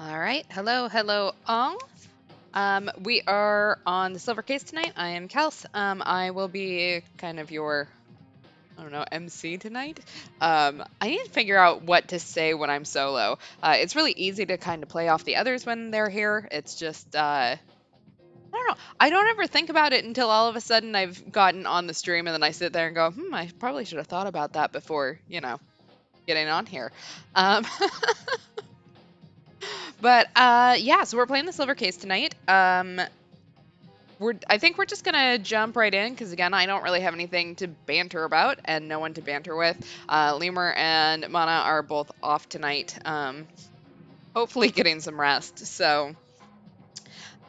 All right. Hello, hello, all. We are on the Silver Case tonight. I am Kels. I will be kind of your, I don't know, MC tonight. I need to figure out what to say when I'm solo. It's really easy to kind of play off the others when they're here. It's just, I don't know. I don't ever think about it until all of a sudden I've gotten on the stream and then I sit there and go, I probably should have thought about that before, getting on here. Um, but yeah, so we're playing the Silver Case tonight. I think we're just gonna jump right in because again, I don't really have anything to banter about and no one to banter with. Lemur and Mana are both off tonight. Hopefully getting some rest. So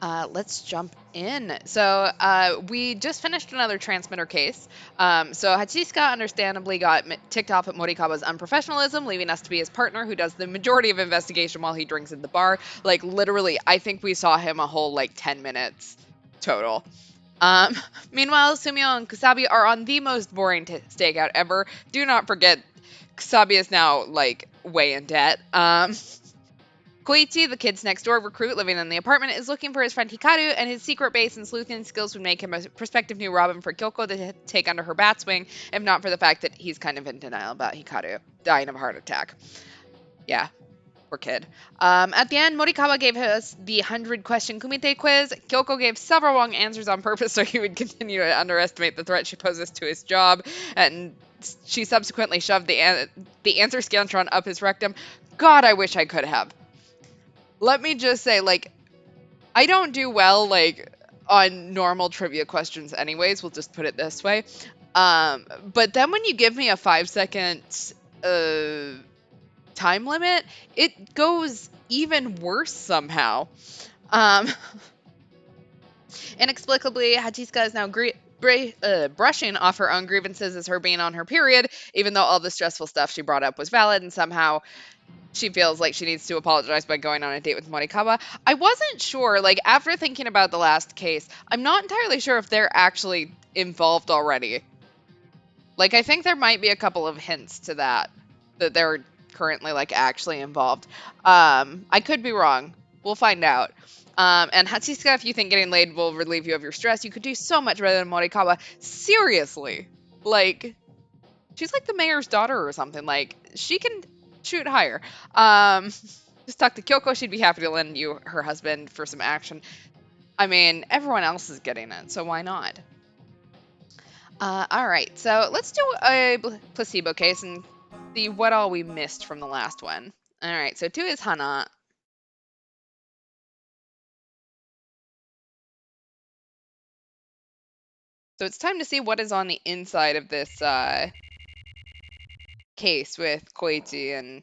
let's jump in. So we just finished another transmitter case. So Hachiska understandably got ticked off at Morikawa's unprofessionalism, leaving us to be his partner who does the majority of investigation while he drinks at the bar. Like literally, I think we saw him a whole like 10 minutes total. Um, Meanwhile, Sumio and Kusabi are on the most boring stakeout ever. Do not forget, Kusabi is now like way in debt. Koichi, the kid's next door recruit living in the apartment, is looking for his friend Hikaru, and his secret base and sleuthing skills would make him a prospective new Robin for Kyoko to take under her bat's wing, if not for the fact that he's kind of in denial about Hikaru dying of a heart attack. Yeah, poor kid. At the end, Morikawa gave us the 100-question Kumite quiz. Kyoko gave several wrong answers on purpose so he would continue to underestimate the threat she poses to his job, and she subsequently shoved the answer scantron up his rectum. God, I wish I could have. Let me just say, like, I don't do well, like, on normal trivia questions anyways, we'll just put it this way. But then when you give me a 5-second time limit, it goes even worse somehow. Inexplicably, Hachiska is now brushing off her own grievances as her being on her period, even though all the stressful stuff she brought up was valid, and somehow she feels like she needs to apologize by going on a date with Morikawa. I wasn't sure, like, after thinking about the last case, I'm not entirely sure if they're actually involved already. Like, I think there might be a couple of hints to that they're currently, like, actually involved. I could be wrong. We'll find out. And Hachiska, if you think getting laid will relieve you of your stress, you could do so much better than Morikawa. Seriously. Like, she's like the mayor's daughter or something. Like, she can shoot higher. Just talk to Kyoko. She'd be happy to lend you her husband for some action. I mean, everyone else is getting it, so why not? All right, so let's do a placebo case and see what all we missed from the last one. All right, so 2 is Hana. So it's time to see what is on the inside of this case with Koichi and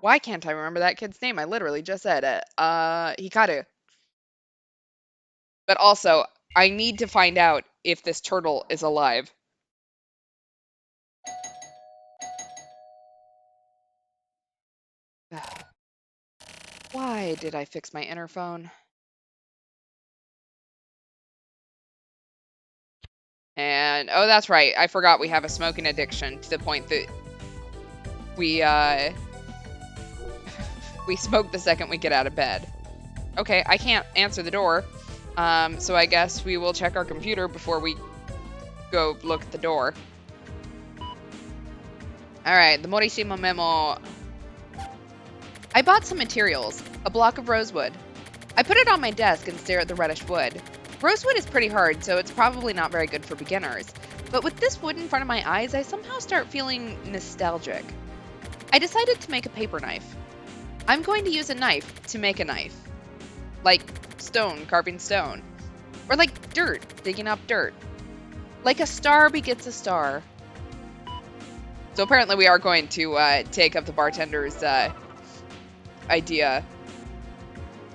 why can't I remember that kid's name? I literally just said it. Hikaru. But also, I need to find out if this turtle is alive. Why did I fix my interphone? And, oh, that's right. I forgot we have a smoking addiction to the point that we smoke the second we get out of bed. Okay, I can't answer the door. So I guess we will check our computer before we go look at the door. Alright, the Morishima memo. I bought some materials, a block of rosewood. I put it on my desk and stare at the reddish wood. Rosewood is pretty hard, so it's probably not very good for beginners. But with this wood in front of my eyes, I somehow start feeling nostalgic. I decided to make a paper knife. I'm going to use a knife to make a knife. Like stone, carving stone. Or like dirt, digging up dirt. Like a star begets a star. So apparently we are going to take up the bartender's idea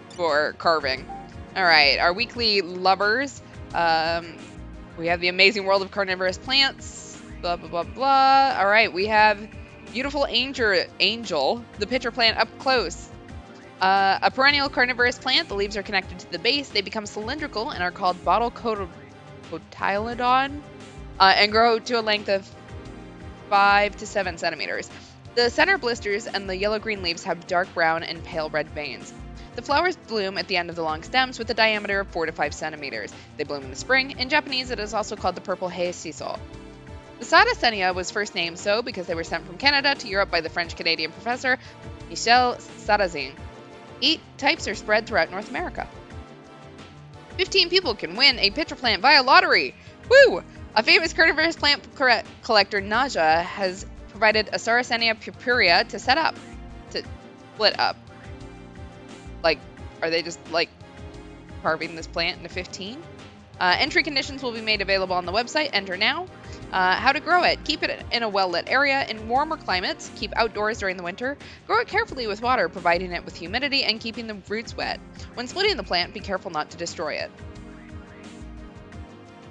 for carving. All right, our weekly lovers. We have the amazing world of carnivorous plants. Blah, blah, blah, blah. All right, we have beautiful angel, the pitcher plant up close. A perennial carnivorous plant, the leaves are connected to the base. They become cylindrical and are called bottle cotyledon and grow to a length of 5 to 7 centimeters. The center blisters and the yellow-green leaves have dark brown and pale red veins. The flowers bloom at the end of the long stems with a diameter of 4 to 5 centimeters. They bloom in the spring. In Japanese, it is also called the purple hay sisal. The Sarracenia was first named so because they were sent from Canada to Europe by the French-Canadian professor Michel Sarrazin. 8 types are spread throughout North America. 15 people can win a pitcher plant via lottery! Woo! A famous carnivorous plant collector, Naja, has provided a Sarracenia purpurea to split up. Like, are they just, like, carving this plant into 15? Entry conditions will be made available on the website. Enter now. How to grow it. Keep it in a well-lit area. In warmer climates, keep outdoors during the winter. Grow it carefully with water, providing it with humidity and keeping the roots wet. When splitting the plant, be careful not to destroy it.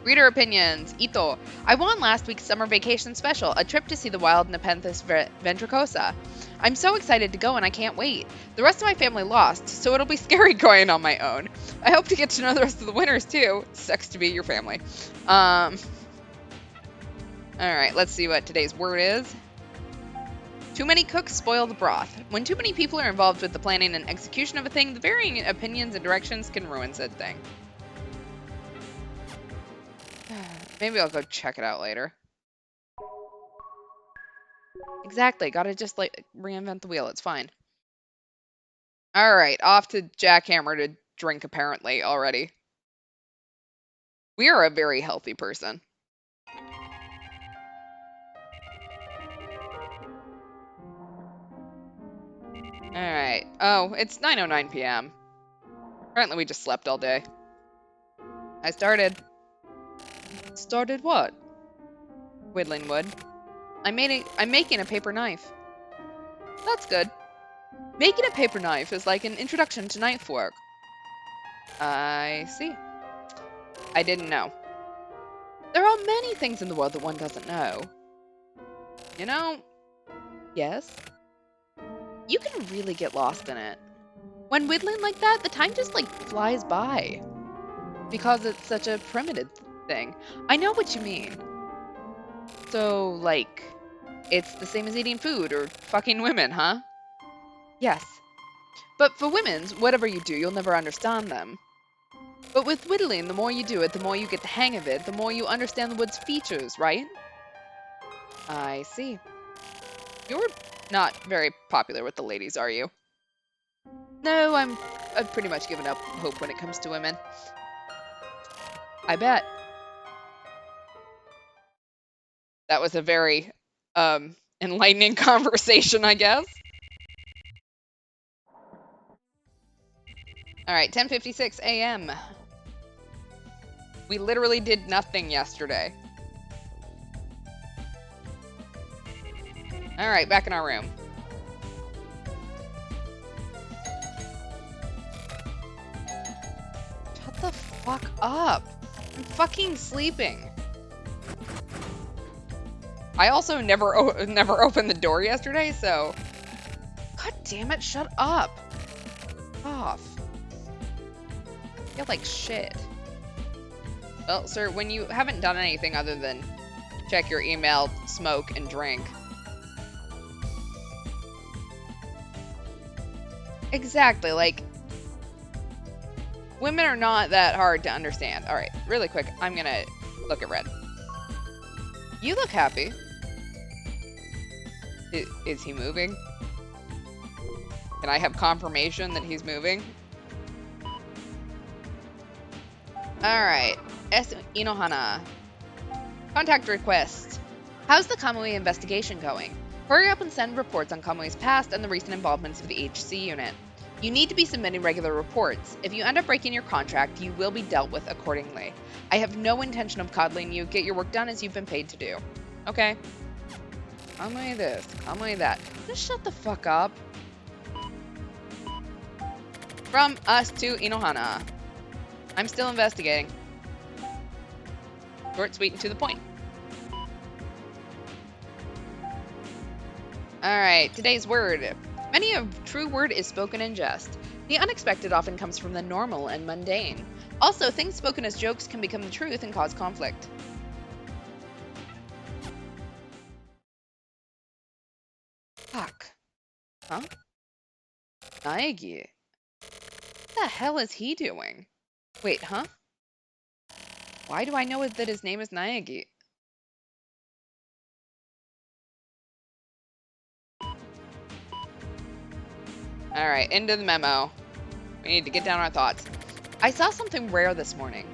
Reader opinions. Ito. I won last week's summer vacation special, a trip to see the wild Nepenthes ventricosa. I'm so excited to go and I can't wait. The rest of my family lost, so it'll be scary going on my own. I hope to get to know the rest of the winners too. Sucks to be your family. Alright, let's see what today's word is. Too many cooks spoil the broth. When too many people are involved with the planning and execution of a thing, the varying opinions and directions can ruin said thing. Maybe I'll go check it out later. Exactly, gotta just, like, reinvent the wheel, it's fine. Alright, off to Jackhammer to drink, apparently, already. We are a very healthy person. Alright. Oh, it's 9:09 p.m. Apparently we just slept all day. I started. Started what? Whittling wood. I'm making a paper knife. That's good. Making a paper knife is like an introduction to knife work. I see. I didn't know. There are many things in the world that one doesn't know. You know? Yes? You can really get lost in it. When whittling like that, the time just, like, flies by. Because it's such a primitive thing. I know what you mean. So, like, it's the same as eating food or fucking women, huh? Yes. But for women's, whatever you do, you'll never understand them. But with whittling, the more you do it, the more you get the hang of it, the more you understand the wood's features, right? I see. You're not very popular with the ladies, are you? No, I've pretty much given up hope when it comes to women. I bet. That was a very enlightening conversation, I guess. Alright, 10:56 a.m. We literally did nothing yesterday. Alright, back in our room. Shut the fuck up. I'm fucking sleeping. I also never opened the door yesterday, so... God damn it, shut up. Off. I feel like shit. Well, sir, when you haven't done anything other than check your email, smoke, and drink... Exactly, like... Women are not that hard to understand. Alright, really quick, I'm gonna look at Red. You look happy. Is he moving? Can I have confirmation that he's moving? Alright. S. Inohana. Contact request. How's the Kamui investigation going? Hurry up and send reports on Kamui's past and the recent involvements of the HC unit. You need to be submitting regular reports. If you end up breaking your contract, you will be dealt with accordingly. I have no intention of coddling you. Get your work done as you've been paid to do. Okay. Kamui this, Kamui that. Just shut the fuck up. From us to Inohana. I'm still investigating. Short, sweet, and to the point. Alright, today's word. Many a true word is spoken in jest. The unexpected often comes from the normal and mundane. Also, things spoken as jokes can become the truth and cause conflict. Huh? Naegi. What the hell is he doing? Wait, huh? Why do I know that his name is Naegi? Alright, into the memo. We need to get down our thoughts. I saw something rare this morning.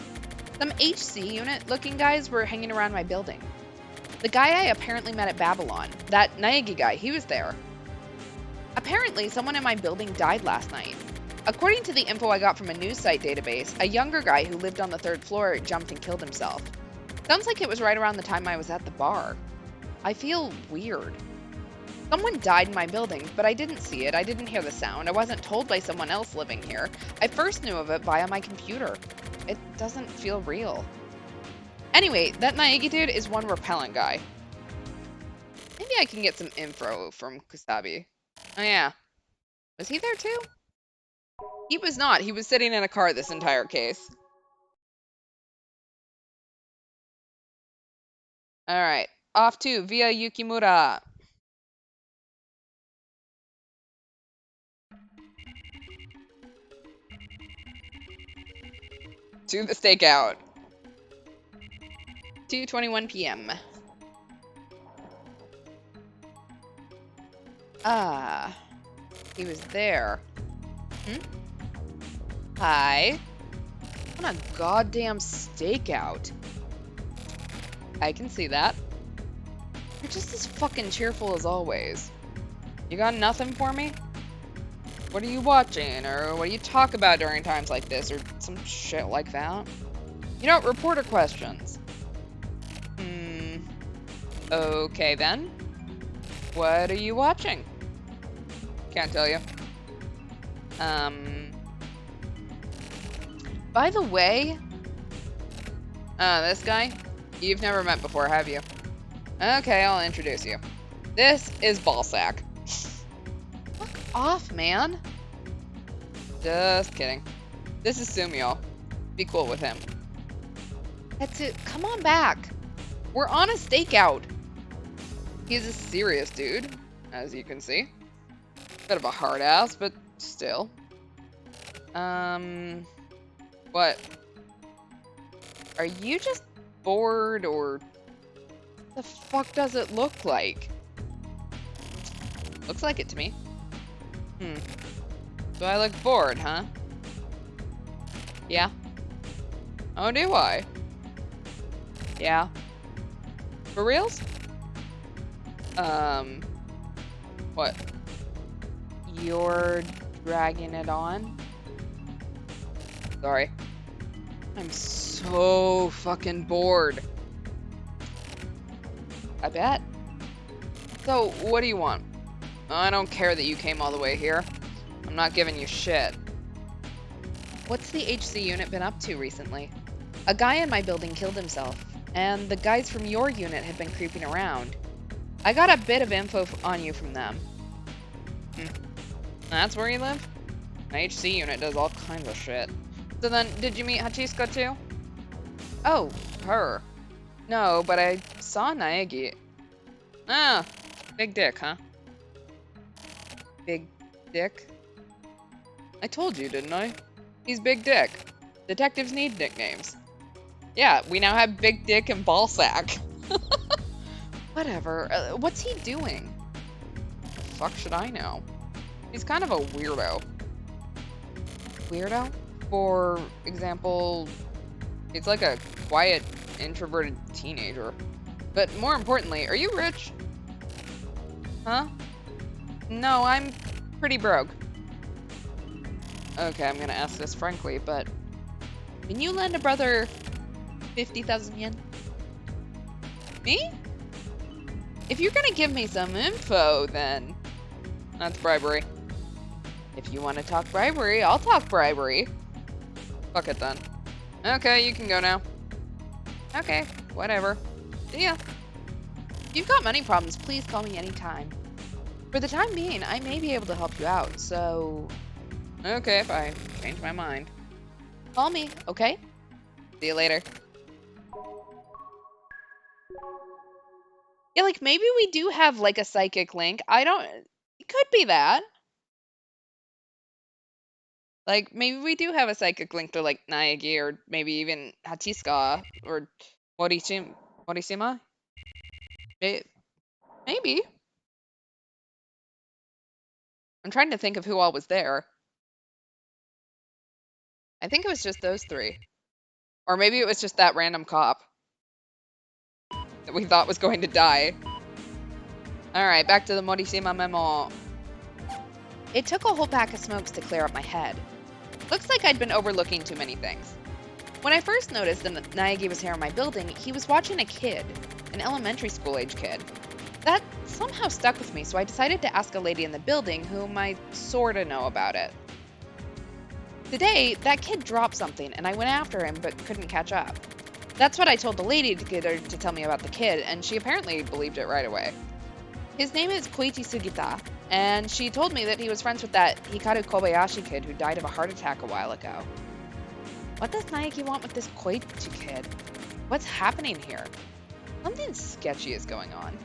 Some HC unit looking guys were hanging around my building. The guy I apparently met at Babylon, that Naegi guy, he was there. Apparently, someone in my building died last night. According to the info I got from a news site database, a younger guy who lived on the 3rd floor jumped and killed himself. Sounds like it was right around the time I was at the bar. I feel weird. Someone died in my building, but I didn't see it, I didn't hear the sound, I wasn't told by someone else living here. I first knew of it via my computer. It doesn't feel real. Anyway, that Naegi dude is one repellent guy. Maybe I can get some info from Kusabi. Oh yeah. Was he there too? He was not. He was sitting in a car this entire case. Alright. Off to via Yukimura. To the stakeout. 2:21 p.m. Ah. He was there. Hi. What a goddamn stakeout. I can see that. You're just as fucking cheerful as always. You got nothing for me? What are you watching, or what do you talk about during times like this, or some shit like that? You know, reporter questions. Okay then. What are you watching? Can't tell you. By the way, this guy, you've never met before, have you? Okay, I'll introduce you. This is Ballsack. Fuck off, man. Just kidding. This is Sumio. Be cool with him. That's it. Come on back. We're on a stakeout. He's a serious dude, as you can see. Bit of a hard ass, but still. What? Are you just bored, or the fuck does it look like? Looks like it to me. Do I look bored, huh? Yeah. Oh, do I? Yeah. For reals? What? You're dragging it on? Sorry. I'm so fucking bored. I bet. So, what do you want? I don't care that you came all the way here. I'm not giving you shit. What's the HC unit been up to recently? A guy in my building killed himself, and the guys from your unit have been creeping around. I got a bit of info on you from them. That's where you live? My HC unit does all kinds of shit. So then, did you meet Hachisuka too? Oh, her. No, but I saw Naegi. Ah, big dick, huh? Big dick? I told you, didn't I? He's Big Dick. Detectives need nicknames. Yeah, we now have Big Dick and Ballsack. Whatever. What's he doing? The fuck should I know? He's kind of a weirdo. Weirdo? For example, he's like a quiet, introverted teenager. But more importantly, are you rich? Huh? No, I'm pretty broke. Okay, I'm gonna ask this frankly, but can you lend a brother 50,000 yen? Me? If you're gonna give me some info, then that's bribery. If you want to talk bribery, I'll talk bribery. Fuck it then. Okay, you can go now. Okay, whatever. See ya. If you've got money problems, please call me anytime. For the time being, I may be able to help you out, so... Okay, if I change my mind. Call me, okay? See you later. Yeah, like, maybe we do have, like, a psychic link. I don't... It could be that. Like, maybe we do have a psychic link to, like, Naegi, or maybe even Hatiska, or Morishima? Maybe. I'm trying to think of who all was there. I think it was just those three. Or maybe it was just that random cop that we thought was going to die. Alright, back to the Morishima memo. It took a whole pack of smokes to clear up my head. Looks like I'd been overlooking too many things. When I first noticed that Naegi was here in my building, he was watching a kid, an elementary school age kid. That somehow stuck with me, so I decided to ask a lady in the building whom I sorta know about it. Today, that kid dropped something, and I went after him but couldn't catch up. That's what I told the lady to get her to tell me about the kid, and she apparently believed it right away. His name is Koichi Sugita, and she told me that he was friends with that Hikaru Kobayashi kid who died of a heart attack a while ago. What does Naegi want with this Koichi kid? What's happening here? Something sketchy is going on.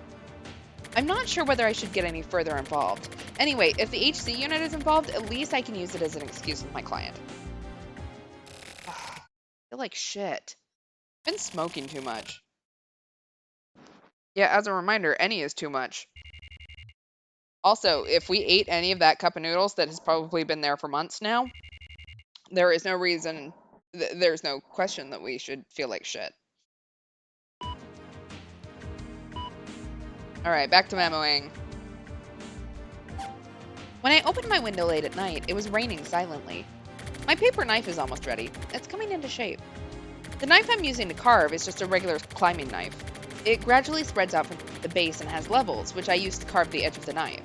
I'm not sure whether I should get any further involved. Anyway, if the HC unit is involved, at least I can use it as an excuse with my client. I feel like shit. I've been smoking too much. Yeah, as a reminder, any is too much. Also, if we ate any of that cup of noodles that has probably been there for months now, there is no reason, there's no question that we should feel like shit. Alright, back to memoing. When I opened my window late at night, it was raining silently. My paper knife is almost ready. It's coming into shape. The knife I'm using to carve is just a regular climbing knife. It gradually spreads out from the base and has levels, which I use to carve the edge of the knife.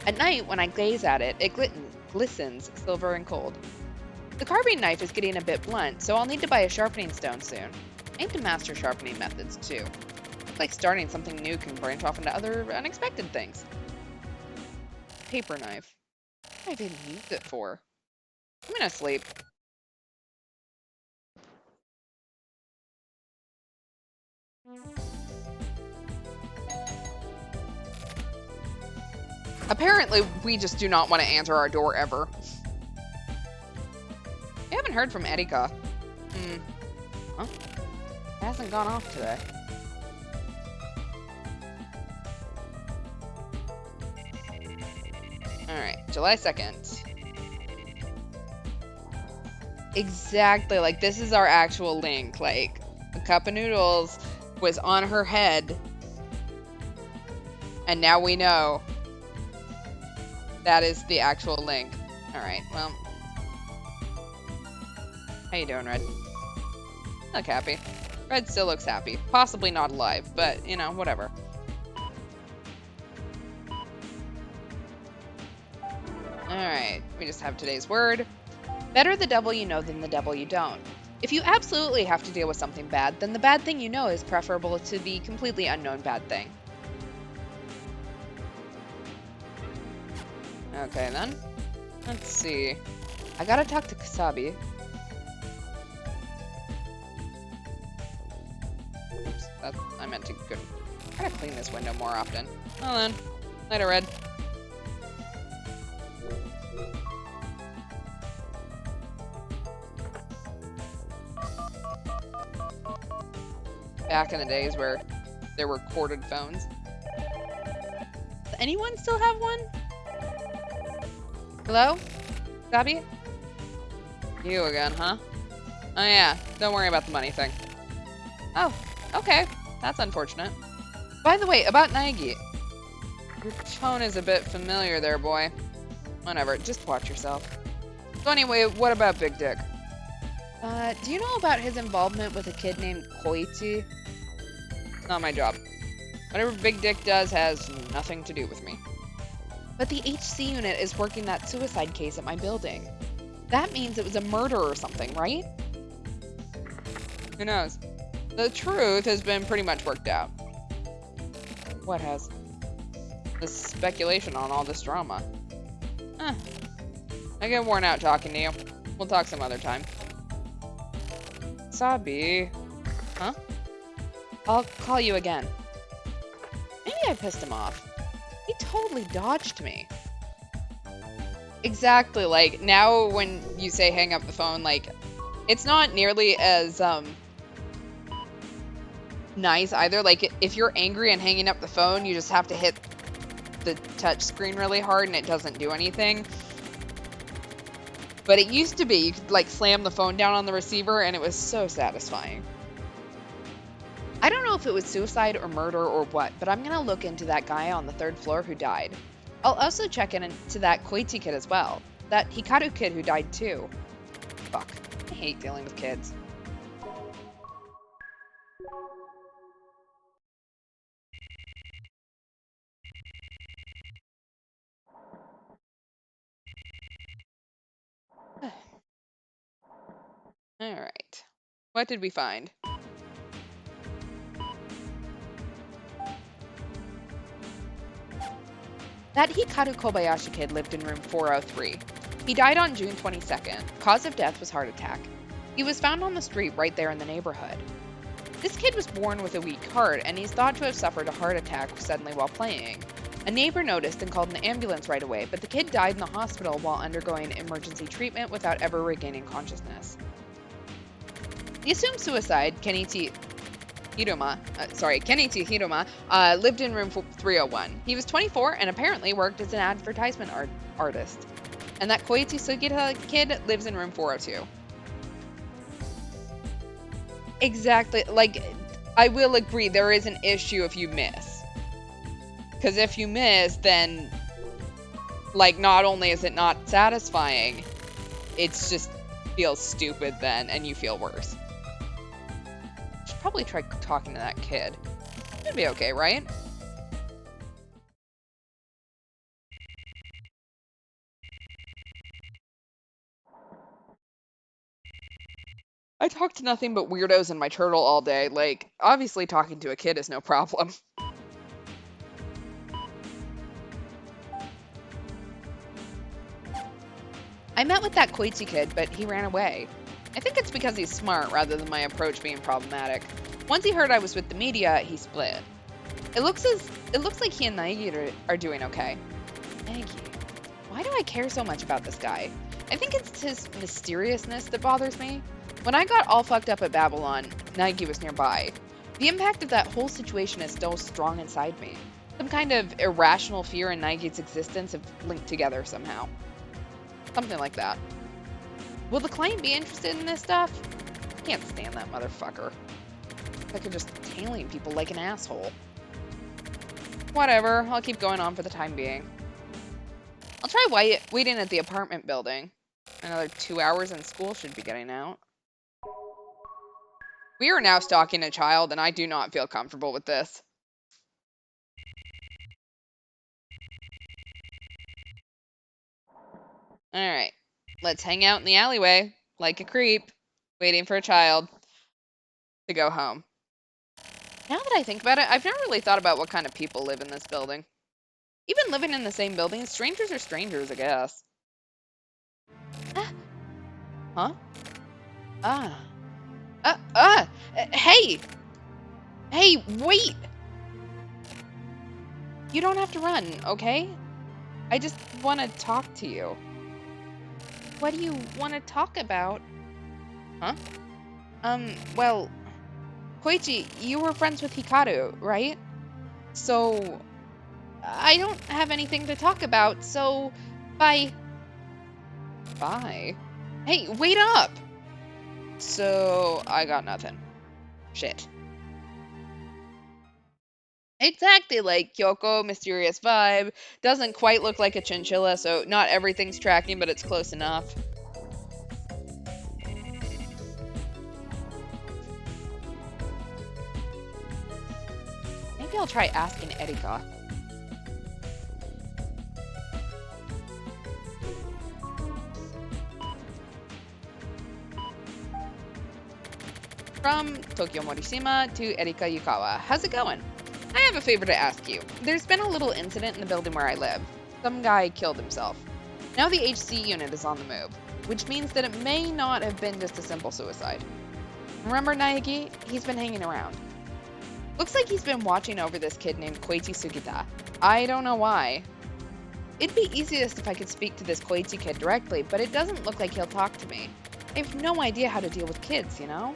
At night, when I gaze at it, it glistens silver and cold. The carving knife is getting a bit blunt, so I'll need to buy a sharpening stone soon. I need to master sharpening methods, too. It's like starting something new can branch off into other unexpected things. Paper knife. What did I use it for? I'm gonna sleep. Apparently, we just do not want to answer our door ever. We haven't heard from Erika. Huh? It hasn't gone off today. Alright, July 2nd. Exactly, like, this is our actual link. Like, a cup of noodles was on her head. And now we know that is the actual link. Alright, well. How you doing, Red? Look happy. Red still looks happy. Possibly not alive, but, you know, whatever. Alright, we just have today's word. Better the devil you know than the devil you don't. If you absolutely have to deal with something bad, then the bad thing you know is preferable to the completely unknown bad thing. Okay, then. Let's see. I gotta talk to Kasabi. Oops, I meant to go. I gotta clean this window more often. Well then. Later, Red. Back in the days where there were corded phones. Does anyone still have one? Hello? Kasabi? You again, huh? Oh yeah, don't worry about the money thing. Oh, okay. That's unfortunate. By the way, about Naegi. Your tone is a bit familiar there, boy. Whatever, just watch yourself. So anyway, what about Big Dick? Do you know about his involvement with a kid named Koichi? Not my job. Whatever Big Dick does has nothing to do with me. But the HC unit is working that suicide case at my building. That means it was a murder or something, right? Who knows? The truth has been pretty much worked out. What has? The speculation on all this drama. I get worn out talking to you. We'll talk some other time. Sabi. Huh? I'll call you again. Maybe I pissed him off. He totally dodged me. Exactly. Like, now when you say hang up the phone, like, it's not nearly as nice either. Like, if you're angry and hanging up the phone, you just have to hit the touch screen really hard and it doesn't do anything. But it used to be you could like slam the phone down on the receiver and it was so satisfying. I don't know if it was suicide or murder or what, but I'm gonna look into that guy on the 3rd floor who died. I'll also check into that Koichi kid as well. That Hikaru kid who died too. Fuck. I hate dealing with kids. Alright. What did we find? That Hikaru Kobayashi kid lived in room 403. He died on June 22nd. Cause of death was heart attack. He was found on the street right there in the neighborhood. This kid was born with a weak heart, and he's thought to have suffered a heart attack suddenly while playing. A neighbor noticed and called an ambulance right away, but the kid died in the hospital while undergoing emergency treatment without ever regaining consciousness. The assumed suicide, Kenichi Hiroma, lived in room 301. He was 24 and apparently worked as an advertisement artist. And that Koichi Sugita kid lives in room 402. Exactly. Like, I will agree, there is an issue if you miss. Because if you miss, then, like, not only is it not satisfying, it's just feels stupid then, and you feel worse. Should probably try talking to that kid. It'd be okay, right? I talk to nothing but weirdos and my turtle all day. Like, obviously talking to a kid is no problem. I met with that Koichi kid, but he ran away. I think it's because he's smart rather than my approach being problematic. Once he heard I was with the media, he split. It looks like he and Naegi are doing okay. Naegi. Why do I care so much about this guy? I think it's his mysteriousness that bothers me. When I got all fucked up at Babylon, Naegi was nearby. The impact of that whole situation is still strong inside me. Some kind of irrational fear and Naigi's existence have linked together somehow. Something like that. Will the client be interested in this stuff? I can't stand that motherfucker. I could just tailing people like an asshole. Whatever, I'll keep going on for the time being. I'll try waiting at the apartment building. Another 2 hours and school should be getting out. We are now stalking a child, and I do not feel comfortable with this. Alright, let's hang out in the alleyway, like a creep, waiting for a child to go home. Now that I think about it, I've never really thought about what kind of people live in this building. Even living in the same building, strangers are strangers, I guess. Huh? Hey! Hey, wait! You don't have to run, okay? I just want to talk to you. What do you want to talk about? Huh? Well, Koichi, you were friends with Hikaru, right? So, I don't have anything to talk about, so, bye. Bye? Hey, wait up! So, I got nothing. Shit. Exactly, like Kyoko, mysterious vibe. Doesn't quite look like a chinchilla, so not everything's tracking, but it's close enough. Maybe I'll try asking Erika. From Tokyo Morishima to Erika Yukawa. How's it going? I have a favor to ask you. There's been a little incident in the building where I live. Some guy killed himself. Now the HC unit is on the move, which means that it may not have been just a simple suicide. Remember Naegi? He's been hanging around. Looks like he's been watching over this kid named Koichi Sugita. I don't know why. It'd be easiest if I could speak to this Koichi kid directly, but it doesn't look like he'll talk to me. I have no idea how to deal with kids, you know?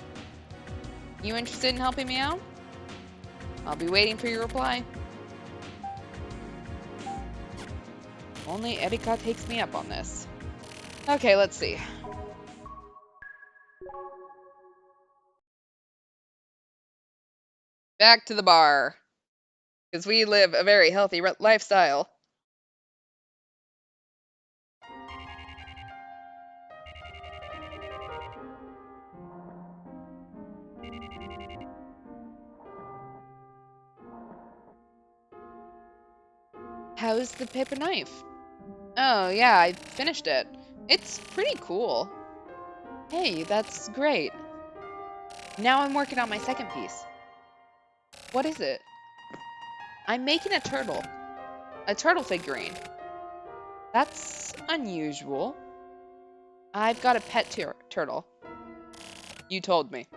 You interested in helping me out? I'll be waiting for your reply. Only Erika takes me up on this. Okay, let's see. Back to the bar. Because we live a very healthy lifestyle. How's the paper knife? Oh, yeah, I finished it. It's pretty cool. Hey, that's great. Now I'm working on my second piece. What is it? I'm making a turtle figurine. That's unusual. I've got a pet turtle. You told me.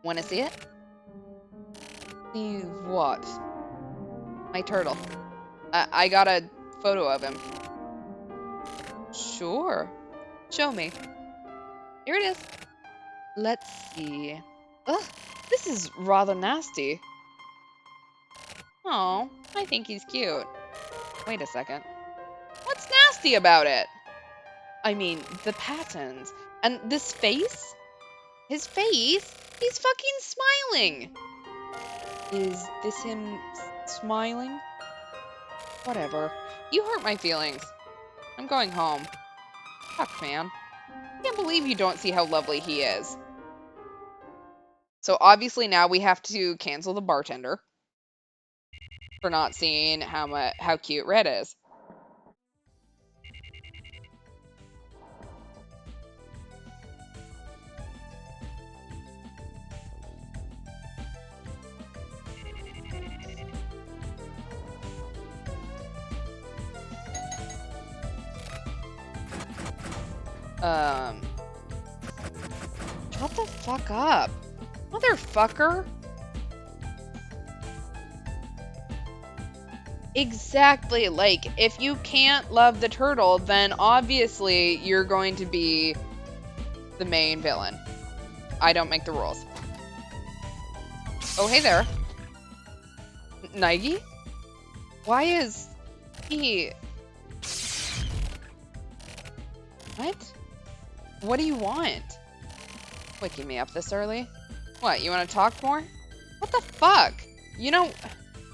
Want to see it? See what? My turtle. I got a photo of him. Sure. Show me. Here it is. Let's see. Ugh, this is rather nasty. Oh, I think he's cute. Wait a second. What's nasty about it? I mean, the patterns. And this face? His face? He's fucking smiling! Is this him smiling? Whatever. You hurt my feelings. I'm going home. Fuck, man. I can't believe you don't see how lovely he is. So obviously now we have to cancel the bartender for not seeing how cute Red is. Shut the fuck up, motherfucker. Exactly, like, if you can't love the turtle, then obviously you're going to be the main villain. I don't make the rules. Oh, hey there. Naegi? Why is he... What? What do you want? Waking me up this early? What, you want to talk more? What the fuck? You know,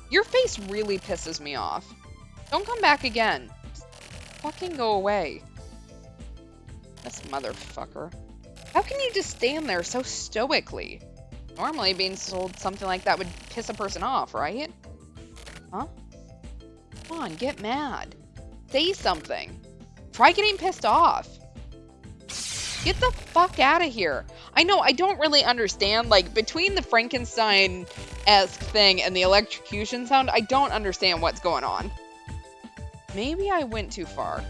your face really pisses me off. Don't come back again. Just fucking go away. This motherfucker. How can you just stand there so stoically? Normally being told something like that would piss a person off, right? Huh? Come on, get mad. Say something. Try getting pissed off. Get the fuck out of here. I know, I don't really understand, like, between the Frankenstein-esque thing and the electrocution sound, I don't understand what's going on. Maybe I went too far.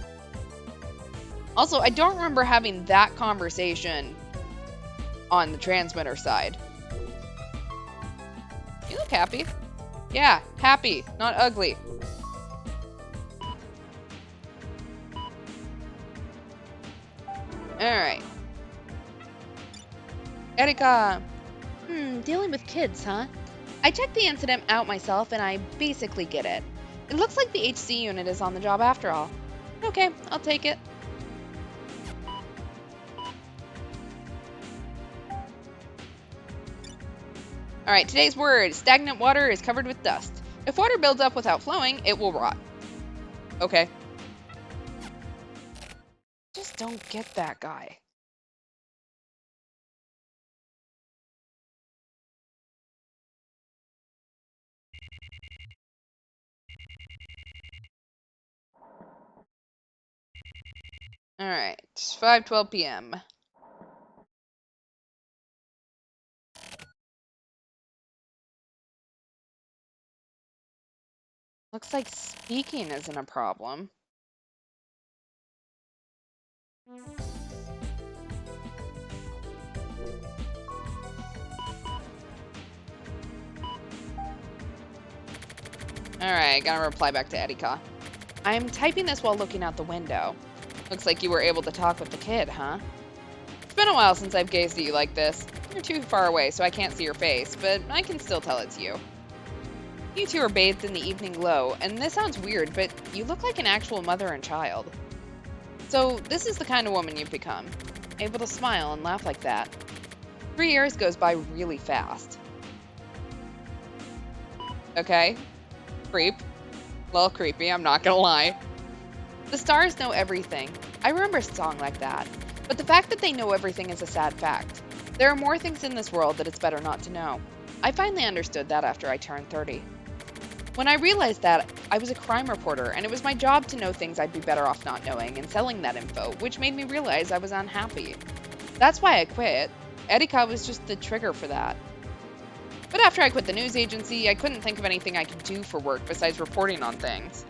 Also, I don't remember having that conversation on the transmitter side. You look happy. Yeah, happy, not ugly. Alright. Erika. Dealing with kids, huh? I checked the incident out myself and I basically get it. It looks like the HC unit is on the job after all. Okay, I'll take it. Alright, today's word. Stagnant water is covered with dust. If water builds up without flowing, it will rot. Okay. Just don't get that guy. Alright, 5:12 p.m. Looks like speaking isn't a problem. Alright, gotta reply back to Erika. I'm typing this while looking out the window. Looks like you were able to talk with the kid, huh? It's been a while since I've gazed at you like this. You're too far away, so I can't see your face, but I can still tell it's you. You two are bathed in the evening glow, and this sounds weird, but you look like an actual mother and child. So, this is the kind of woman you've become. Able to smile and laugh like that. 3 years goes by really fast. Okay. Creep. A little creepy, I'm not gonna lie. The stars know everything. I remember a song like that. But the fact that they know everything is a sad fact. There are more things in this world that it's better not to know. I finally understood that after I turned 30. When I realized that, I was a crime reporter, and it was my job to know things I'd be better off not knowing and selling that info, which made me realize I was unhappy. That's why I quit. Erika was just the trigger for that. But after I quit the news agency, I couldn't think of anything I could do for work besides reporting on things.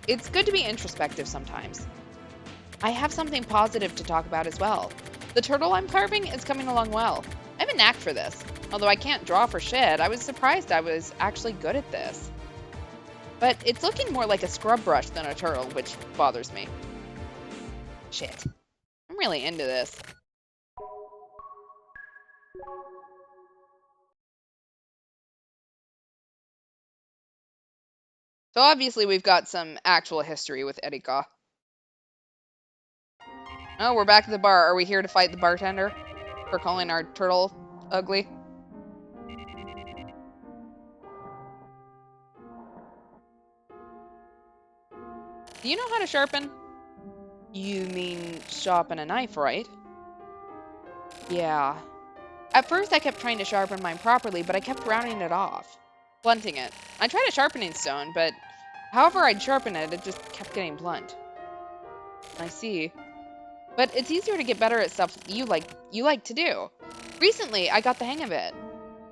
It's good to be introspective sometimes. I have something positive to talk about as well. The turtle I'm carving is coming along well. I have a knack for this. Although I can't draw for shit, I was surprised I was actually good at this. But it's looking more like a scrub brush than a turtle, which bothers me. Shit. I'm really into this. So obviously we've got some actual history with Erika. Oh, we're back at the bar. Are we here to fight the bartender for calling our turtle ugly? Do you know how to sharpen? You mean sharpen a knife, right? Yeah. At first I kept trying to sharpen mine properly, but I kept rounding it off. Blunting it. I tried a sharpening stone, but however I'd sharpen it, it just kept getting blunt. I see. But it's easier to get better at stuff you like to do. Recently, I got the hang of it.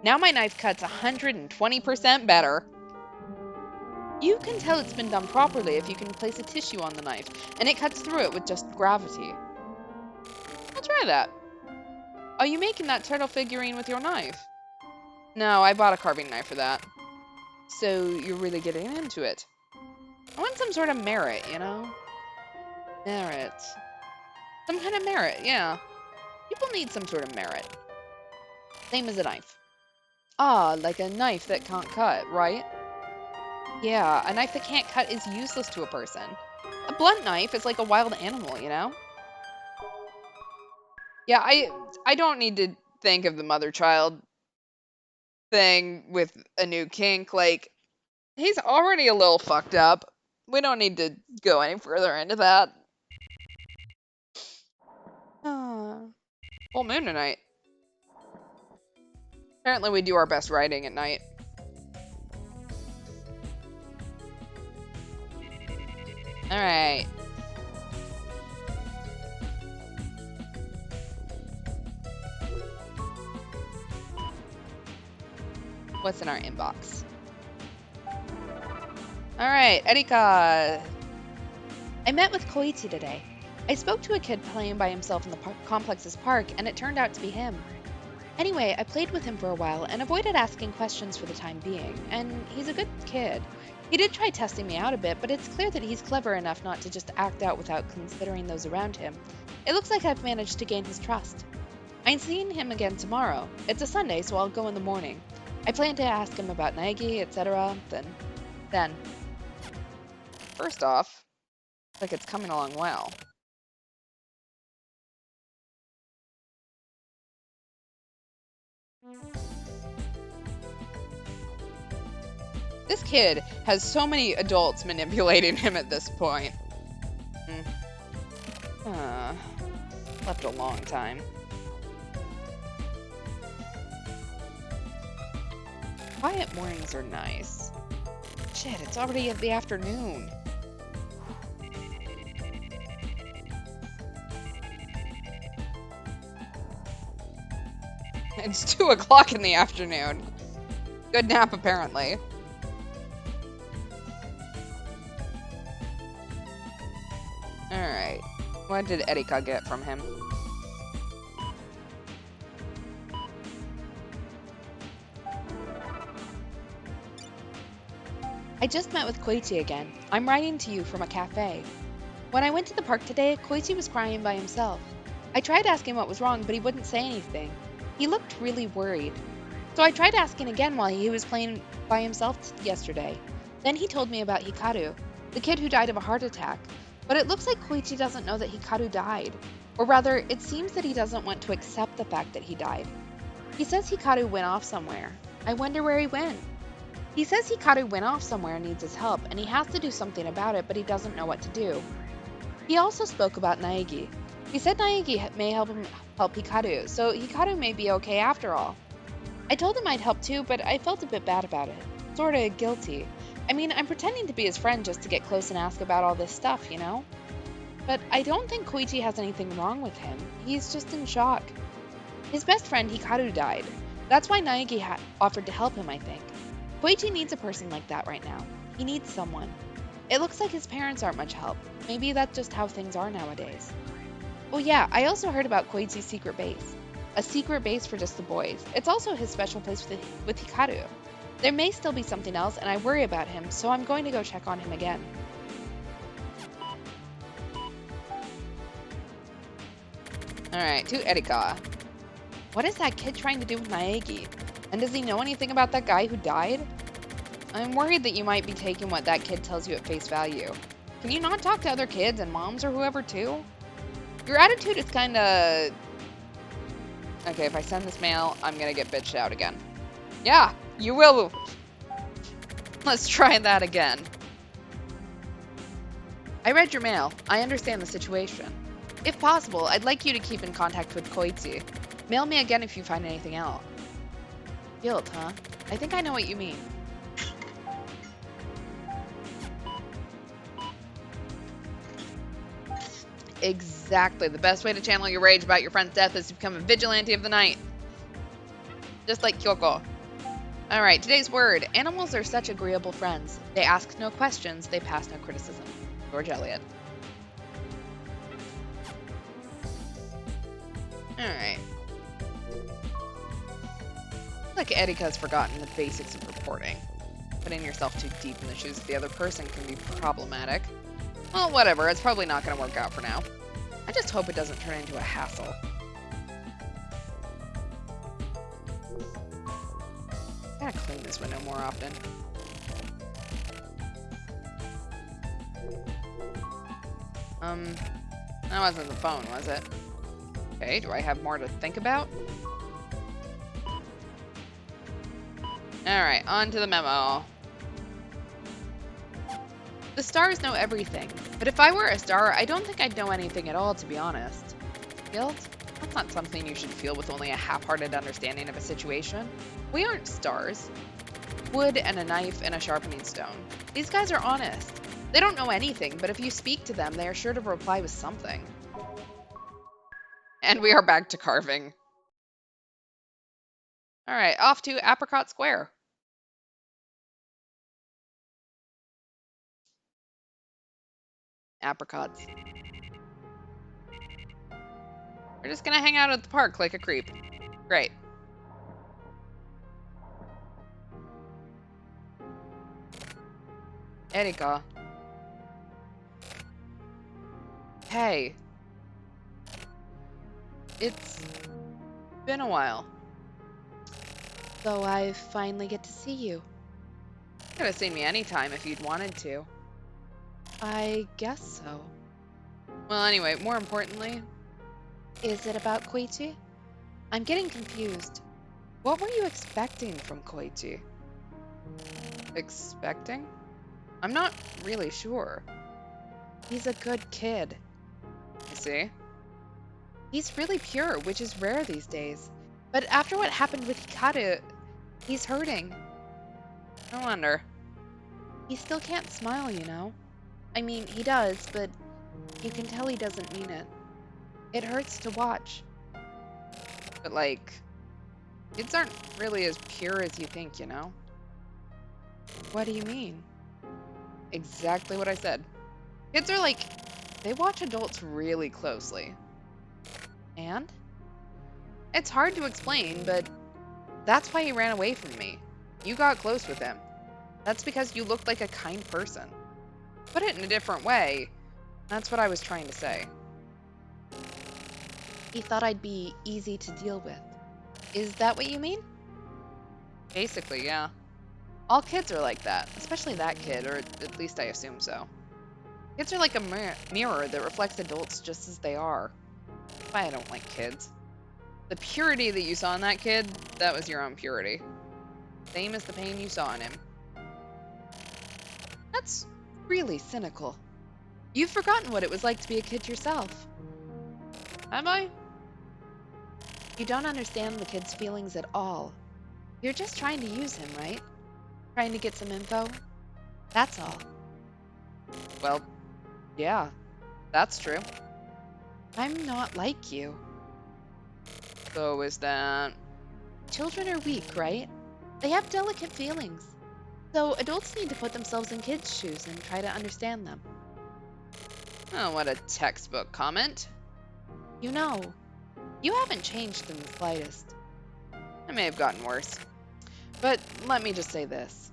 Now my knife cuts 120% better. You can tell it's been done properly if you can place a tissue on the knife, and it cuts through it with just gravity. I'll try that. Are you making that turtle figurine with your knife? No, I bought a carving knife for that. So you're really getting into it. I want some sort of merit, you know? Merit. Some kind of merit, yeah. People need some sort of merit. Same as a knife. Ah, like a knife that can't cut, right? Yeah, a knife that can't cut is useless to a person. A blunt knife is like a wild animal, you know? Yeah, I don't need to think of the mother-child thing with a new kink. Like, he's already a little fucked up. We don't need to go any further into that. Full moon tonight. Apparently we do our best writing at night. Alright. What's in our inbox? Alright, Erika. I met with Koichi today. I spoke to a kid playing by himself in the complex's park, and it turned out to be him. Anyway, I played with him for a while and avoided asking questions for the time being, and he's a good kid. He did try testing me out a bit, but it's clear that he's clever enough not to just act out without considering those around him. It looks like I've managed to gain his trust. I'm seeing him again tomorrow. It's a Sunday, so I'll go in the morning. I plan to ask him about Naegi, etc. Then. First off, like it's coming along well. This kid has so many adults manipulating him at this point. Left a long time. Quiet mornings are nice. Shit, it's already the afternoon. It's 2 o'clock in the afternoon. Good nap, apparently. Alright. What did Erika get from him? I just met with Koichi again. I'm writing to you from a cafe. When I went to the park today, Koichi was crying by himself. I tried asking what was wrong, but he wouldn't say anything. He looked really worried. So I tried asking again while he was playing by himself yesterday. Then he told me about Hikaru, the kid who died of a heart attack. But it looks like Koichi doesn't know that Hikaru died. Or rather, it seems that he doesn't want to accept the fact that he died. He says Hikaru went off somewhere. I wonder where he went. He says Hikaru went off somewhere and needs his help, and he has to do something about it, but he doesn't know what to do. He also spoke about Naegi. He said Naegi may help Hikaru, so Hikaru may be okay after all. I told him I'd help too, but I felt a bit bad about it. Sorta guilty. I mean, I'm pretending to be his friend just to get close and ask about all this stuff, you know? But I don't think Koichi has anything wrong with him. He's just in shock. His best friend Hikaru died. That's why Naegi offered to help him, I think. Koichi needs a person like that right now. He needs someone. It looks like his parents aren't much help. Maybe that's just how things are nowadays. Oh yeah, I also heard about Koichi's secret base. A secret base for just the boys. It's also his special place with Hikaru. There may still be something else, and I worry about him, so I'm going to go check on him again. Alright, to Erika. What is that kid trying to do with Naegi? And does he know anything about that guy who died? I'm worried that you might be taking what that kid tells you at face value. Can you not talk to other kids and moms or whoever too? Your attitude is kinda... Okay, if I send this mail, I'm gonna get bitched out again. Yeah, you will. Let's try that again. I read your mail. I understand the situation. If possible, I'd like you to keep in contact with Koichi. Mail me again if you find anything out. Guilt, huh? I think I know what you mean. Exactly. The best way to channel your rage about your friend's death is to become a vigilante of the night. Just like Kyoko. Alright, today's word. Animals are such agreeable friends. They ask no questions, they pass no criticism. George Eliot. Alright. Like Erika's forgotten the basics of reporting. Putting yourself too deep in the shoes of the other person can be problematic. Well, whatever, it's probably not going to work out for now. I just hope it doesn't turn into a hassle. Gotta clean this window more often. That wasn't the phone, was it? Okay, do I have more to think about? Alright, on to the memo. The stars know everything, but if I were a star, I don't think I'd know anything at all, to be honest. Guilt? That's not something you should feel with only a half-hearted understanding of a situation. We aren't stars. Wood and a knife and a sharpening stone. These guys are honest. They don't know anything, but if you speak to them, they are sure to reply with something. And we are back to carving. Alright, off to Apricot Square. Apricots. We're just gonna hang out at the park like a creep. Great. Erika. Hey. It's been a while. So I finally get to see you. You could have seen me anytime if you'd wanted to. I guess so. Well, anyway, more importantly... Is it about Koichi? I'm getting confused. What were you expecting from Koichi? Expecting? I'm not really sure. He's a good kid. You see? He's really pure, which is rare these days. But after what happened with Hikaru, he's hurting. No wonder. He still can't smile, you know? I mean, he does, but you can tell he doesn't mean it. It hurts to watch. But, like, kids aren't really as pure as you think, you know? What do you mean? Exactly what I said. Kids are like, they watch adults really closely. And? It's hard to explain, but that's why he ran away from me. You got close with him. That's because you look like a kind person. Put it in a different way. That's what I was trying to say. He thought I'd be easy to deal with. Is that what you mean? Basically, yeah. All kids are like that, especially that kid, or at least I assume so. Kids are like a mirror that reflects adults just as they are. That's why I don't like kids. The purity that you saw in that kid, that was your own purity. Same as the pain you saw in him. That's really cynical. You've forgotten what it was like to be a kid yourself. Have I? You don't understand the kid's feelings at all. You're just trying to use him, right? Trying to get some info? That's all. Well, yeah, that's true. I'm not like you. So is that... Children are weak, right? They have delicate feelings. So adults need to put themselves in kids' shoes and try to understand them. Oh, what a textbook comment. You know, you haven't changed in the slightest. I may have gotten worse. But let me just say this.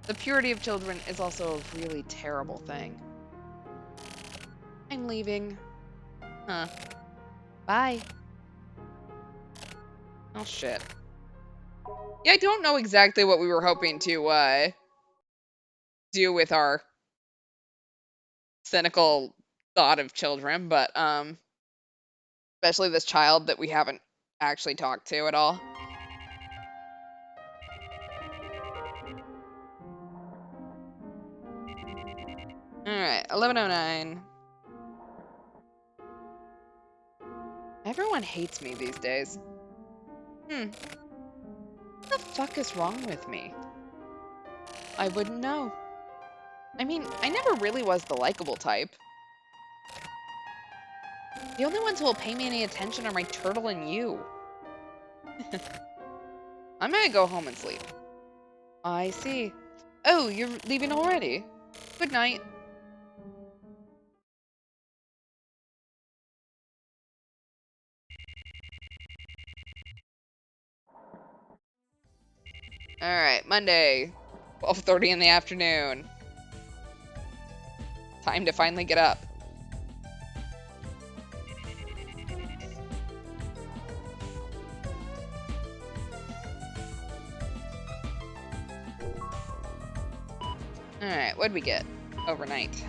The purity of children is also a really terrible thing. I'm leaving. Huh. Bye. Oh, shit. Yeah, I don't know exactly what we were hoping to do with our cynical thought of children, but especially this child that we haven't actually talked to at all. Alright, 11:09. Everyone hates me these days. What the fuck is wrong with me? I wouldn't know. I mean, I never really was the likable type. The only ones who will pay me any attention are my turtle and you. I'm gonna go home and sleep. I see. Oh, you're leaving already? Good night. Alright, Monday, 12:30 in the afternoon. Time to finally get up. Alright, what'd we get overnight?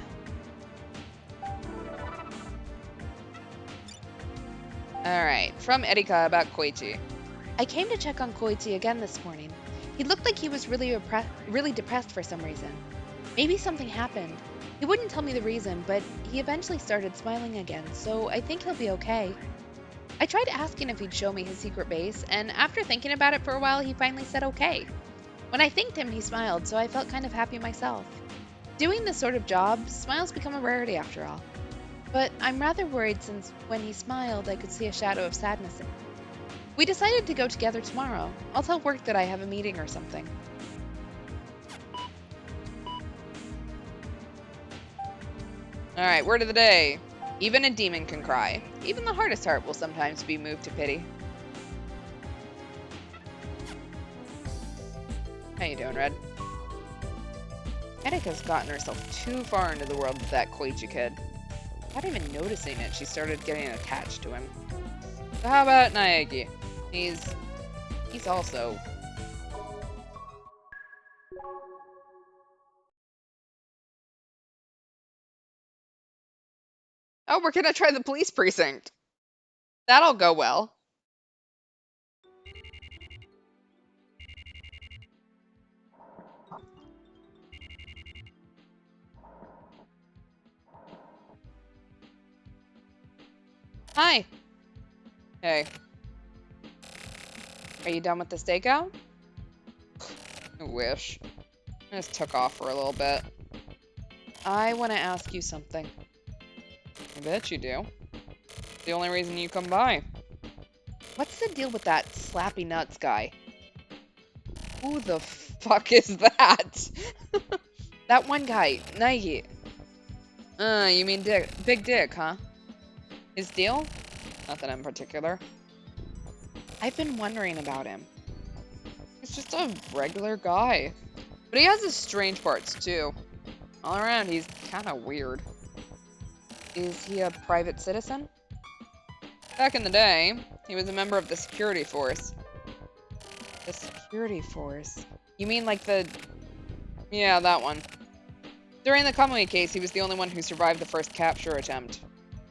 Alright, from Erika about Koichi. I came to check on Koichi again this morning. He looked like he was really depressed for some reason. Maybe something happened. He wouldn't tell me the reason, but he eventually started smiling again, so I think he'll be okay. I tried asking if he'd show me his secret base, and after thinking about it for a while, he finally said okay. When I thanked him, he smiled, so I felt kind of happy myself. Doing this sort of job, smiles become a rarity after all. But I'm rather worried since when he smiled, I could see a shadow of sadness in him. We decided to go together tomorrow. I'll tell work that I have a meeting or something. Alright, word of the day. Even a demon can cry. Even the hardest heart will sometimes be moved to pity. How you doing, Red? Erika's gotten herself too far into the world with that Koichi kid. Without even noticing it, she started getting attached to him. So how about Naegi? He's also... Oh, we're gonna try the police precinct. That'll go well. Hi. Hey. Are you done with the stakeout? I wish. I just took off for a little bit. I want to ask you something. I bet you do. It's the only reason you come by. What's the deal with that slappy nuts guy? Who the fuck is that? That one guy, Nike. You mean Dick? Big Dick, huh? His deal? Nothing in particular. I've been wondering about him. He's just a regular guy. But he has his strange parts, too. All around, he's kind of weird. Is he a private citizen? Back in the day, he was a member of the security force. The security force? You mean like the... Yeah, that one. During the Kamui case, he was the only one who survived the first capture attempt.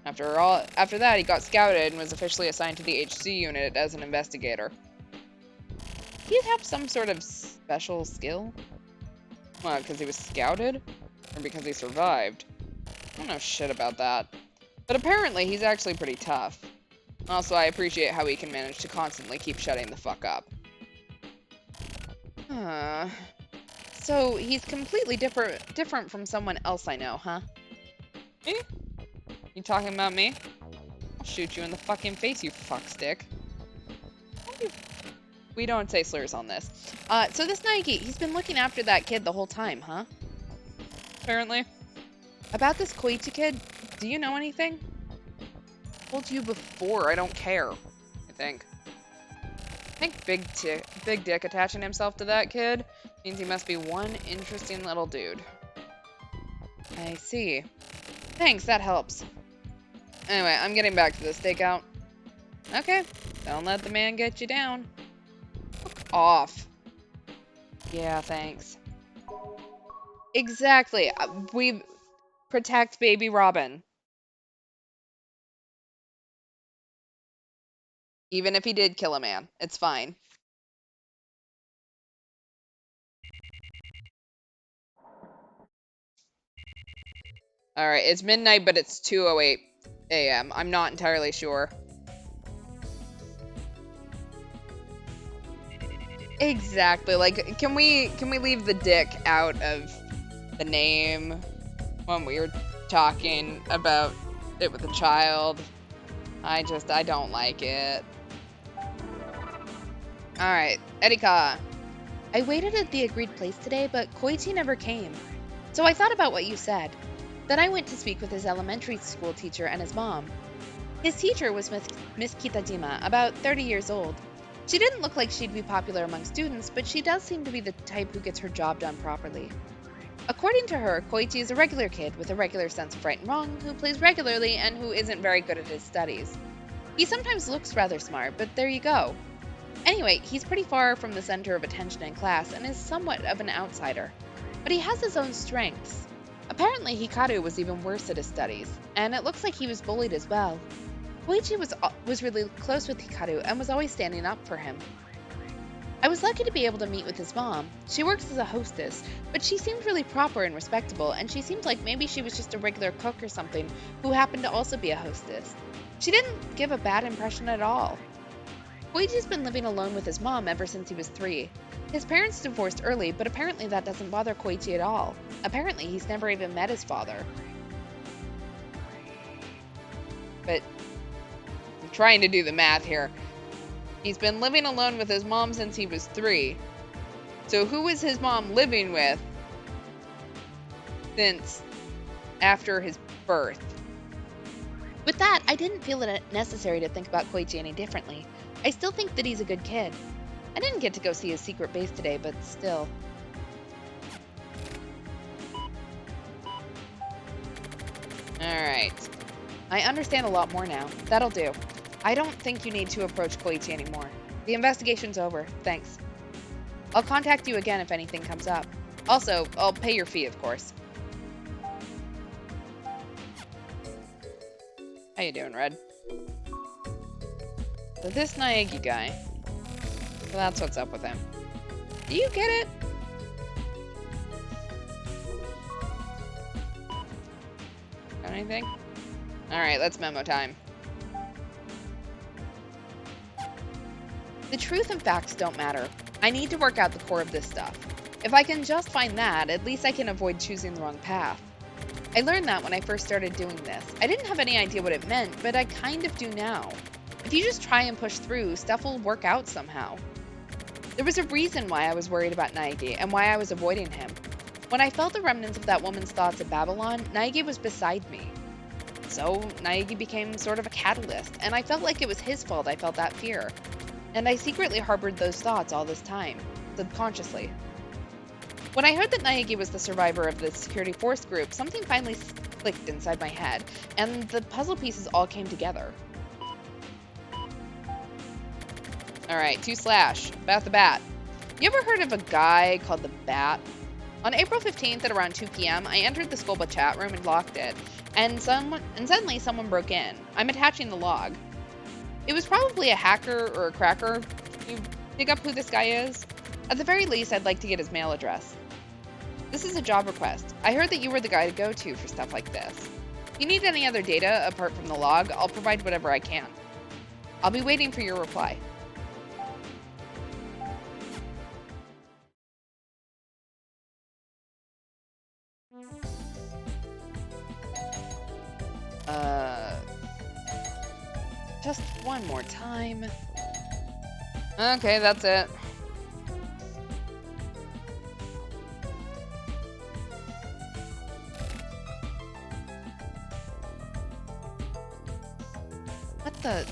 After that, he got scouted and was officially assigned to the HC unit as an investigator. He'd have some sort of special skill? Well, because he was scouted? Or because he survived? I don't know shit about that. But apparently, he's actually pretty tough. Also, I appreciate how he can manage to constantly keep shutting the fuck up. So, he's completely different from someone else I know, huh? Me? You talking about me? I'll shoot you in the fucking face, you fuckstick. We don't say slurs on this. So this Naegi, he's been looking after that kid the whole time, huh? Apparently. About this Koichi kid, do you know anything? I told you before, I don't care, I think. I think Big Dick attaching himself to that kid means he must be one interesting little dude. I see. Thanks, that helps. Anyway, I'm getting back to the stakeout. Okay, don't let the man get you down. Fuck off. Yeah, thanks. Exactly. We protect baby Robin. Even if he did kill a man, it's fine. Alright, it's midnight, but it's 2:08 a.m. I'm not entirely sure. Exactly. Like, can we leave the dick out of the name when we were talking about it with a child? I don't like it. Alright, Erika. I waited at the agreed place today, but Koichi never came. So I thought about what you said. Then I went to speak with his elementary school teacher and his mom. His teacher was Miss Kitajima, about 30 years old. She didn't look like she'd be popular among students, but she does seem to be the type who gets her job done properly. According to her, Koichi is a regular kid with a regular sense of right and wrong, who plays regularly and who isn't very good at his studies. He sometimes looks rather smart, but there you go. Anyway, he's pretty far from the center of attention in class and is somewhat of an outsider. But he has his own strengths. Apparently, Hikaru was even worse at his studies, and it looks like he was bullied as well. Koichi was really close with Hikaru and was always standing up for him. I was lucky to be able to meet with his mom. She works as a hostess, but she seemed really proper and respectable, and she seemed like maybe she was just a regular cook or something who happened to also be a hostess. She didn't give a bad impression at all. Koichi's been living alone with his mom ever since he was 3. His parents divorced early, but apparently that doesn't bother Koichi at all. Apparently he's never even met his father. But I'm trying to do the math here. He's been living alone with his mom since he was 3. So who was his mom living with since after his birth? With that, I didn't feel it necessary to think about Koichi any differently. I still think that he's a good kid. I didn't get to go see his secret base today, but still. Alright. I understand a lot more now. That'll do. I don't think you need to approach Koichi anymore. The investigation's over. Thanks. I'll contact you again if anything comes up. Also, I'll pay your fee, of course. How you doing, Red? So this Naegi guy, so that's what's up with him. Do you get it? Got anything? Alright, let's memo time. The truth and facts don't matter. I need to work out the core of this stuff. If I can just find that, at least I can avoid choosing the wrong path. I learned that when I first started doing this. I didn't have any idea what it meant, but I kind of do now. If you just try and push through, stuff will work out somehow. There was a reason why I was worried about Naegi and why I was avoiding him. When I felt the remnants of that woman's thoughts at Babylon, Naegi was beside me. So Naegi became sort of a catalyst, and I felt like it was his fault I felt that fear. And I secretly harbored those thoughts all this time, subconsciously. When I heard that Naegi was the survivor of the security force group, something finally clicked inside my head, and the puzzle pieces all came together. Alright, 2/, about the bat. You ever heard of a guy called the Bat? On April 15th at around 2 p.m., I entered the Sculpa chat room and locked it, and suddenly someone broke in. I'm attaching the log. It was probably a hacker or a cracker. Can you dig up who this guy is? At the very least, I'd like to get his mail address. This is a job request. I heard that you were the guy to go to for stuff like this. If you need any other data apart from the log, I'll provide whatever I can. I'll be waiting for your reply. Just one more time. Okay, that's it. What the?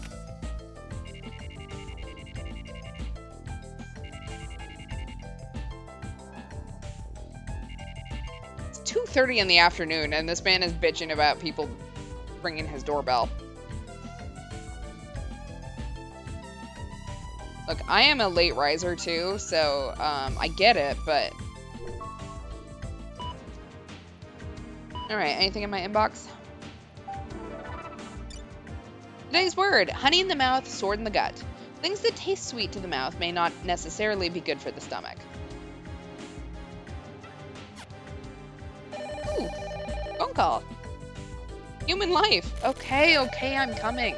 It's 2:30 in the afternoon, and this man is bitching about people ringing his doorbell. Look, I am a late riser too, so I get it, but... Alright, anything in my inbox? Today's word, honey in the mouth, sword in the gut. Things that taste sweet to the mouth may not necessarily be good for the stomach. Ooh, phone call. Human life. Okay, I'm coming.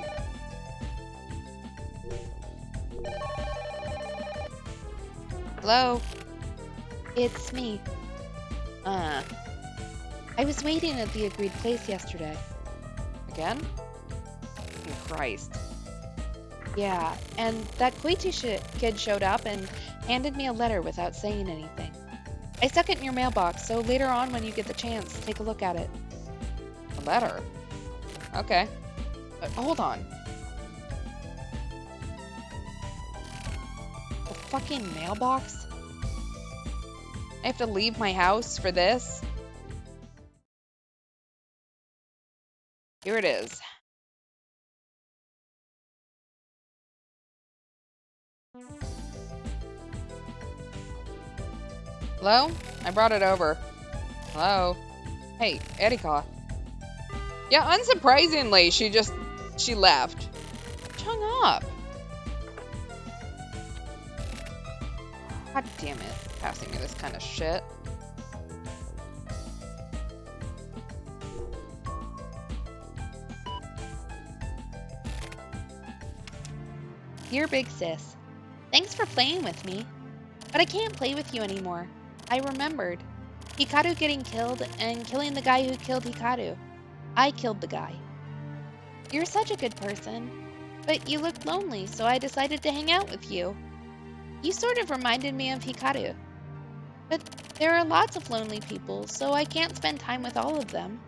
Hello? It's me. I was waiting at the agreed place yesterday. Again? Christ. Yeah, and that Koichi kid showed up and handed me a letter without saying anything. I stuck it in your mailbox, so later on when you get the chance, take a look at it. A letter? Okay. Hold on. A fucking mailbox? I have to leave my house for this? Here it is. Hello? I brought it over. Hello? Hey, Erika. Yeah, unsurprisingly, she left. She hung up. God damn it. Passing me this kind of shit. Dear Big Sis, thanks for playing with me, but I can't play with you anymore. I remembered. Hikaru getting killed and killing the guy who killed Hikaru. I killed the guy. You're such a good person, but you looked lonely, so I decided to hang out with you. You sort of reminded me of Hikaru. But there are lots of lonely people, so I can't spend time with all of them.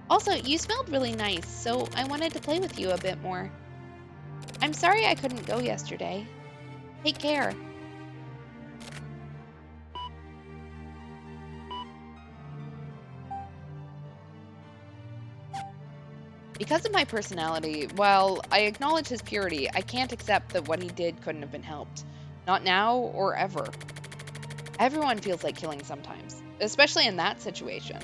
Also, you smelled really nice, so I wanted to play with you a bit more. I'm sorry I couldn't go yesterday. Take care. Because of my personality, while I acknowledge his purity, I can't accept that what he did couldn't have been helped. Not now or ever. Everyone feels like killing sometimes, especially in that situation.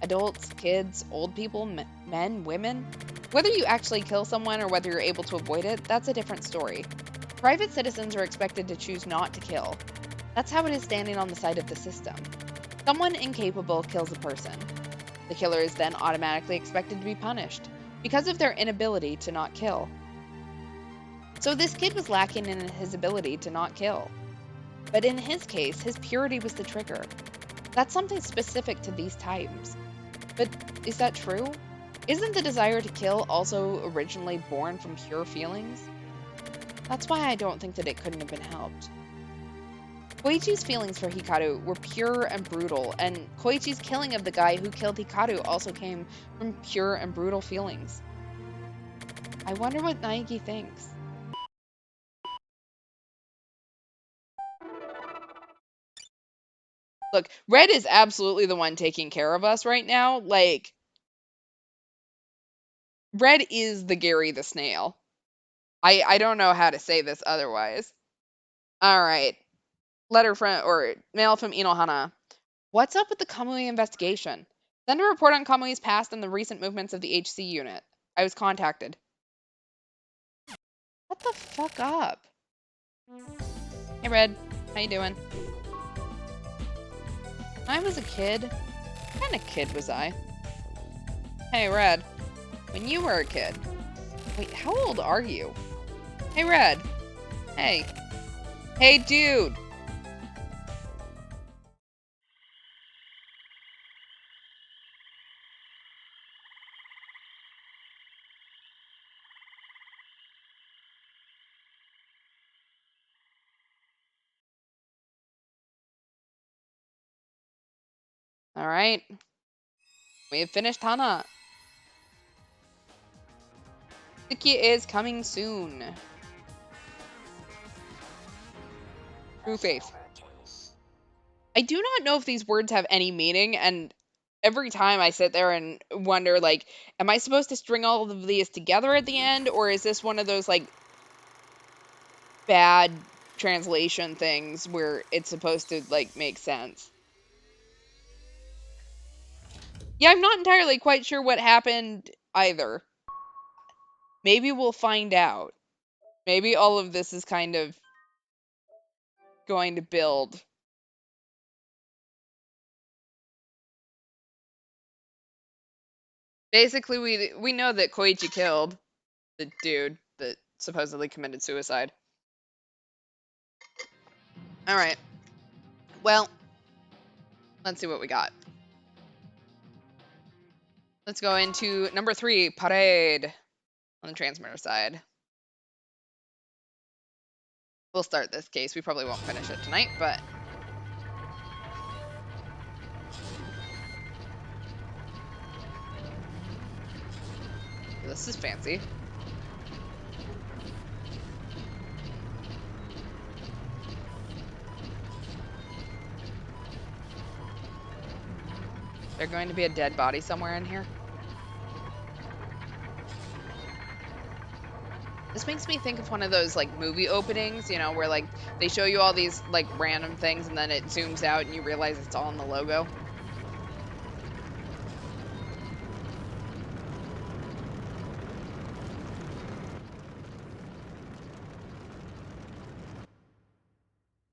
Adults, kids, old people, men, women. Whether you actually kill someone or whether you're able to avoid it, that's a different story. Private citizens are expected to choose not to kill. That's how it is standing on the side of the system. Someone incapable kills a person. The killer is then automatically expected to be punished because of their inability to not kill. So this kid was lacking in his ability to not kill. But in his case, his purity was the trigger. That's something specific to these times. But is that true? Isn't the desire to kill also originally born from pure feelings? That's why I don't think that it couldn't have been helped. Koichi's feelings for Hikaru were pure and brutal, and Koichi's killing of the guy who killed Hikaru also came from pure and brutal feelings. I wonder what Naegi thinks. Look, Red is absolutely the one taking care of us right now. Like, Red is the Gary the Snail. I don't know how to say this otherwise. All right. Letter from, or mail from Inohana. What's up with the Kamui investigation? Send a report on Kamui's past and the recent movements of the HC unit. I was contacted. What the fuck up? Hey, Red. How you doing? When I was a kid, what kind of kid was I? Hey, Red. When you were a kid. Wait, how old are you? Hey, Red. Hey. Hey, dude. All right. We have finished Hana. Suki is coming soon. True faith. I do not know if these words have any meaning, and every time I sit there and wonder, like, am I supposed to string all of these together at the end, or is this one of those, like, bad translation things where it's supposed to, like, make sense? Yeah, I'm not entirely quite sure what happened either. Maybe we'll find out. Maybe all of this is kind of going to build. Basically, we know that Koichi killed the dude that supposedly committed suicide. All right. Well, let's see what we got. Let's go into number 3, Parade, on the transmitter side. We'll start this case. We probably won't finish it tonight, but... This is fancy. There's going to be a dead body somewhere in here. This makes me think of one of those, like, movie openings, you know, where, like, they show you all these, like, random things and then it zooms out and you realize it's all in the logo.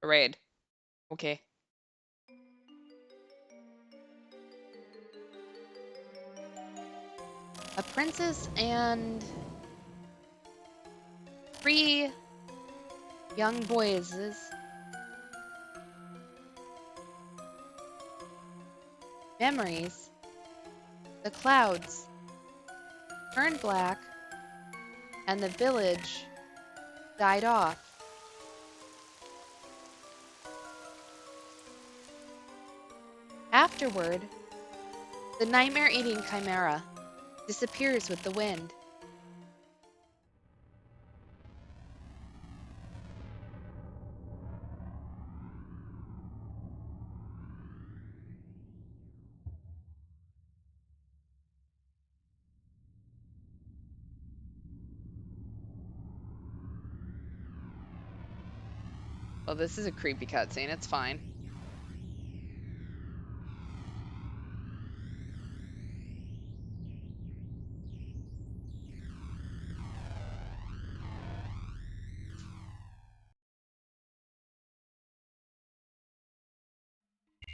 Parade. Okay. A princess and 3 young boys. Memories. The clouds turned black and the village died off. Afterward, the nightmare-eating chimera disappears with the wind. Well, this is a creepy cutscene. It's fine.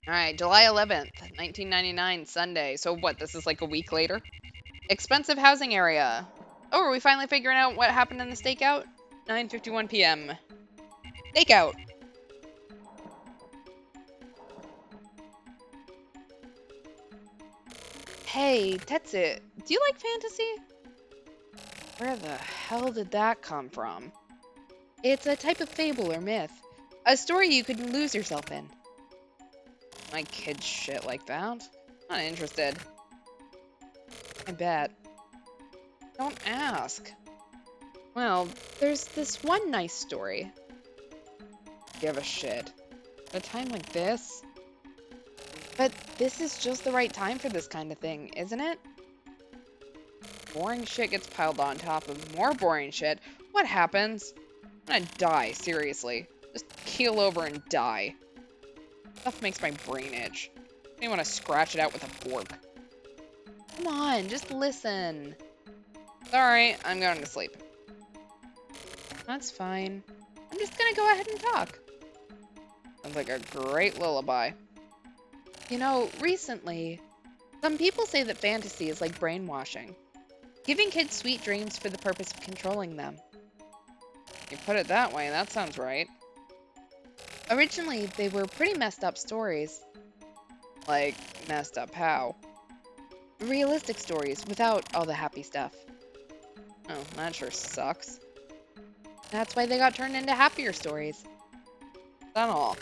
All right, July 11th, 1999, Sunday. So what, this is like a week later? Expensive housing area. Oh, are we finally figuring out what happened in the stakeout? 9:51 p.m. Stakeout. Hey, Tetsu, do you like fantasy? Where the hell did that come from? It's a type of fable or myth. A story you could lose yourself in. My kids shit like that? Not interested. I bet. Don't ask. Well, there's this one nice story. Give a shit. At a time like this? But this is just the right time for this kind of thing, isn't it? Boring shit gets piled on top of more boring shit. What happens? I'm gonna die, seriously. Just keel over and die. Stuff makes my brain itch. I want to scratch it out with a fork. Come on, just listen. Sorry, I'm going to sleep. That's fine. I'm just gonna go ahead and talk. Sounds like a great lullaby. You know, recently, some people say that fantasy is like brainwashing, giving kids sweet dreams for the purpose of controlling them. You put it that way, that sounds right. Originally, they were pretty messed up stories. Like, messed up how? Realistic stories without all the happy stuff. Oh, that sure sucks. That's why they got turned into happier stories. That all.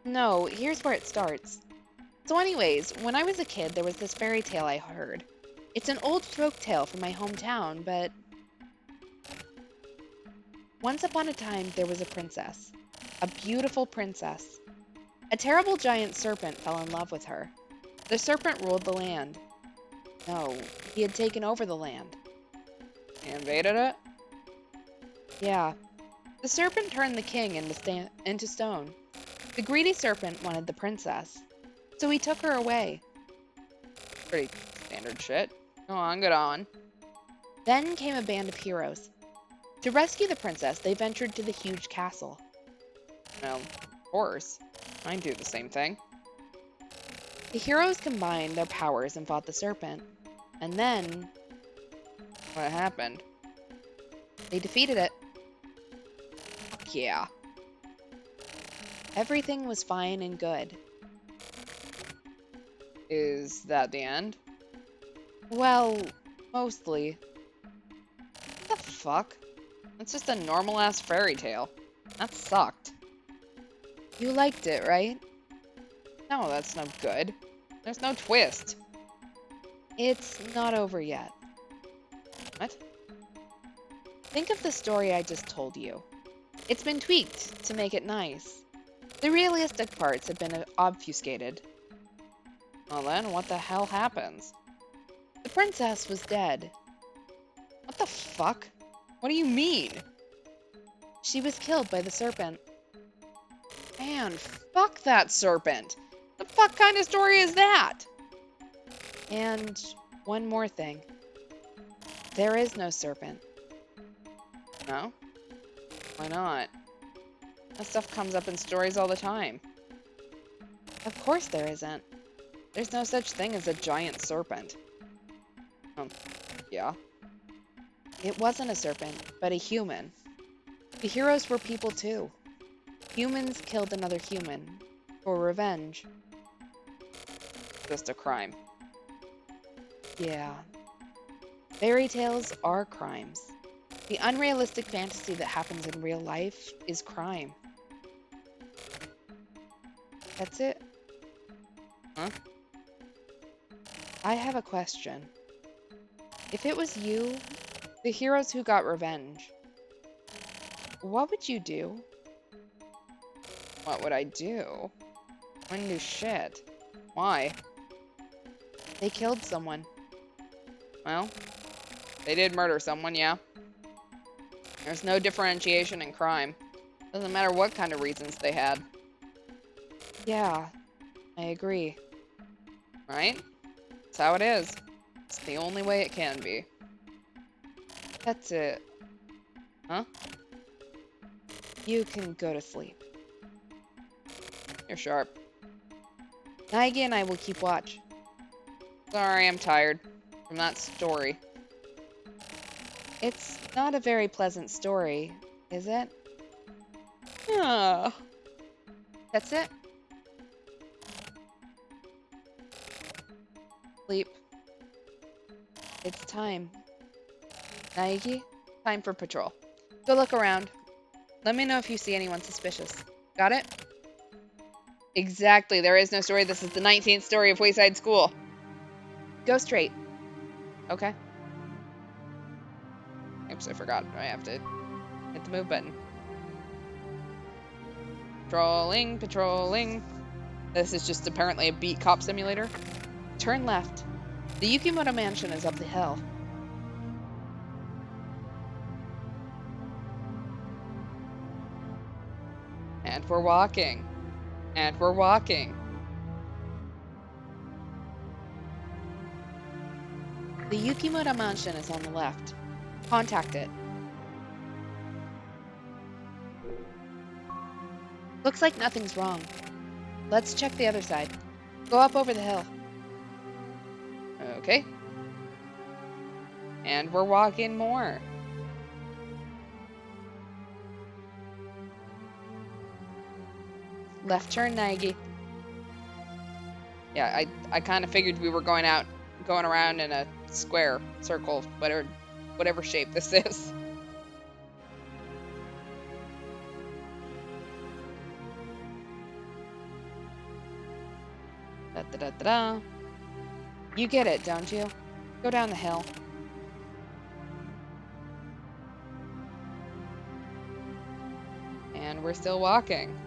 No, here's where it starts. So anyways, when I was a kid, there was this fairy tale I heard. It's an old folk tale from my hometown, but once upon a time, there was a princess. A beautiful princess. A terrible giant serpent fell in love with her. The serpent ruled the land. No, he had taken over the land. He invaded it? Yeah. The serpent turned the king into stone. The greedy serpent wanted the princess, so he took her away. Pretty standard shit. Go on, get on. Then came a band of heroes. To rescue the princess, they ventured to the huge castle. Well, of course. I'd do the same thing. The heroes combined their powers and fought the serpent. And then What happened? they defeated it. Fuck yeah. Everything was fine and good. Is that the end? Well, mostly. What the fuck? That's just a normal-ass fairy tale. That sucked. You liked it, right? No, that's no good. There's no twist. It's not over yet. What? Think of the story I just told you. It's been tweaked to make it nice. The realistic parts have been obfuscated. Well then, what the hell happens? The princess was dead. What the fuck? What do you mean? She was killed by the serpent. Man, fuck that serpent. The fuck kind of story is that? And one more thing. There is no serpent. No? Why not? That stuff comes up in stories all the time. Of course there isn't. There's no such thing as a giant serpent. Yeah. It wasn't a serpent, but a human. The heroes were people too. Humans killed another human for revenge. Just a crime. Yeah. Fairy tales are crimes. The unrealistic fantasy that happens in real life is crime. That's it. Huh? I have a question. If it was you, the heroes who got revenge, what would you do? What would I do? Wouldn't do shit. Why? They killed someone. Well, they did murder someone, yeah. There's no differentiation in crime. Doesn't matter what kind of reasons they had. Yeah, I agree. Right? That's how it is. It's the only way it can be. That's it. Huh? You can go to sleep. You're sharp. Naigi and I will keep watch. Sorry, I'm tired from that story. It's not a very pleasant story, is it? Ah. That's it? Sleep. It's time. Naigi, Time for patrol. go look around. Let me know if you see anyone suspicious. Got it? Exactly. There is no story. This is the 19th story of Wayside School. Go straight. Okay. Oops, I forgot. I have to hit the move button. Patrolling, patrolling. This is just apparently a beat cop simulator. Turn left. The Yukimoto mansion is up the hill. And we're walking. And we're walking. The Yukimoto mansion is on the left. Contact it. Looks like nothing's wrong. Let's check the other side. Go up over the hill. Okay. And we're walking more. Left turn, Naegi. Yeah, I kind of figured we were going around in a square, circle, whatever shape this is. Da da da da da. You get it, don't you? Go down the hill. And we're still walking.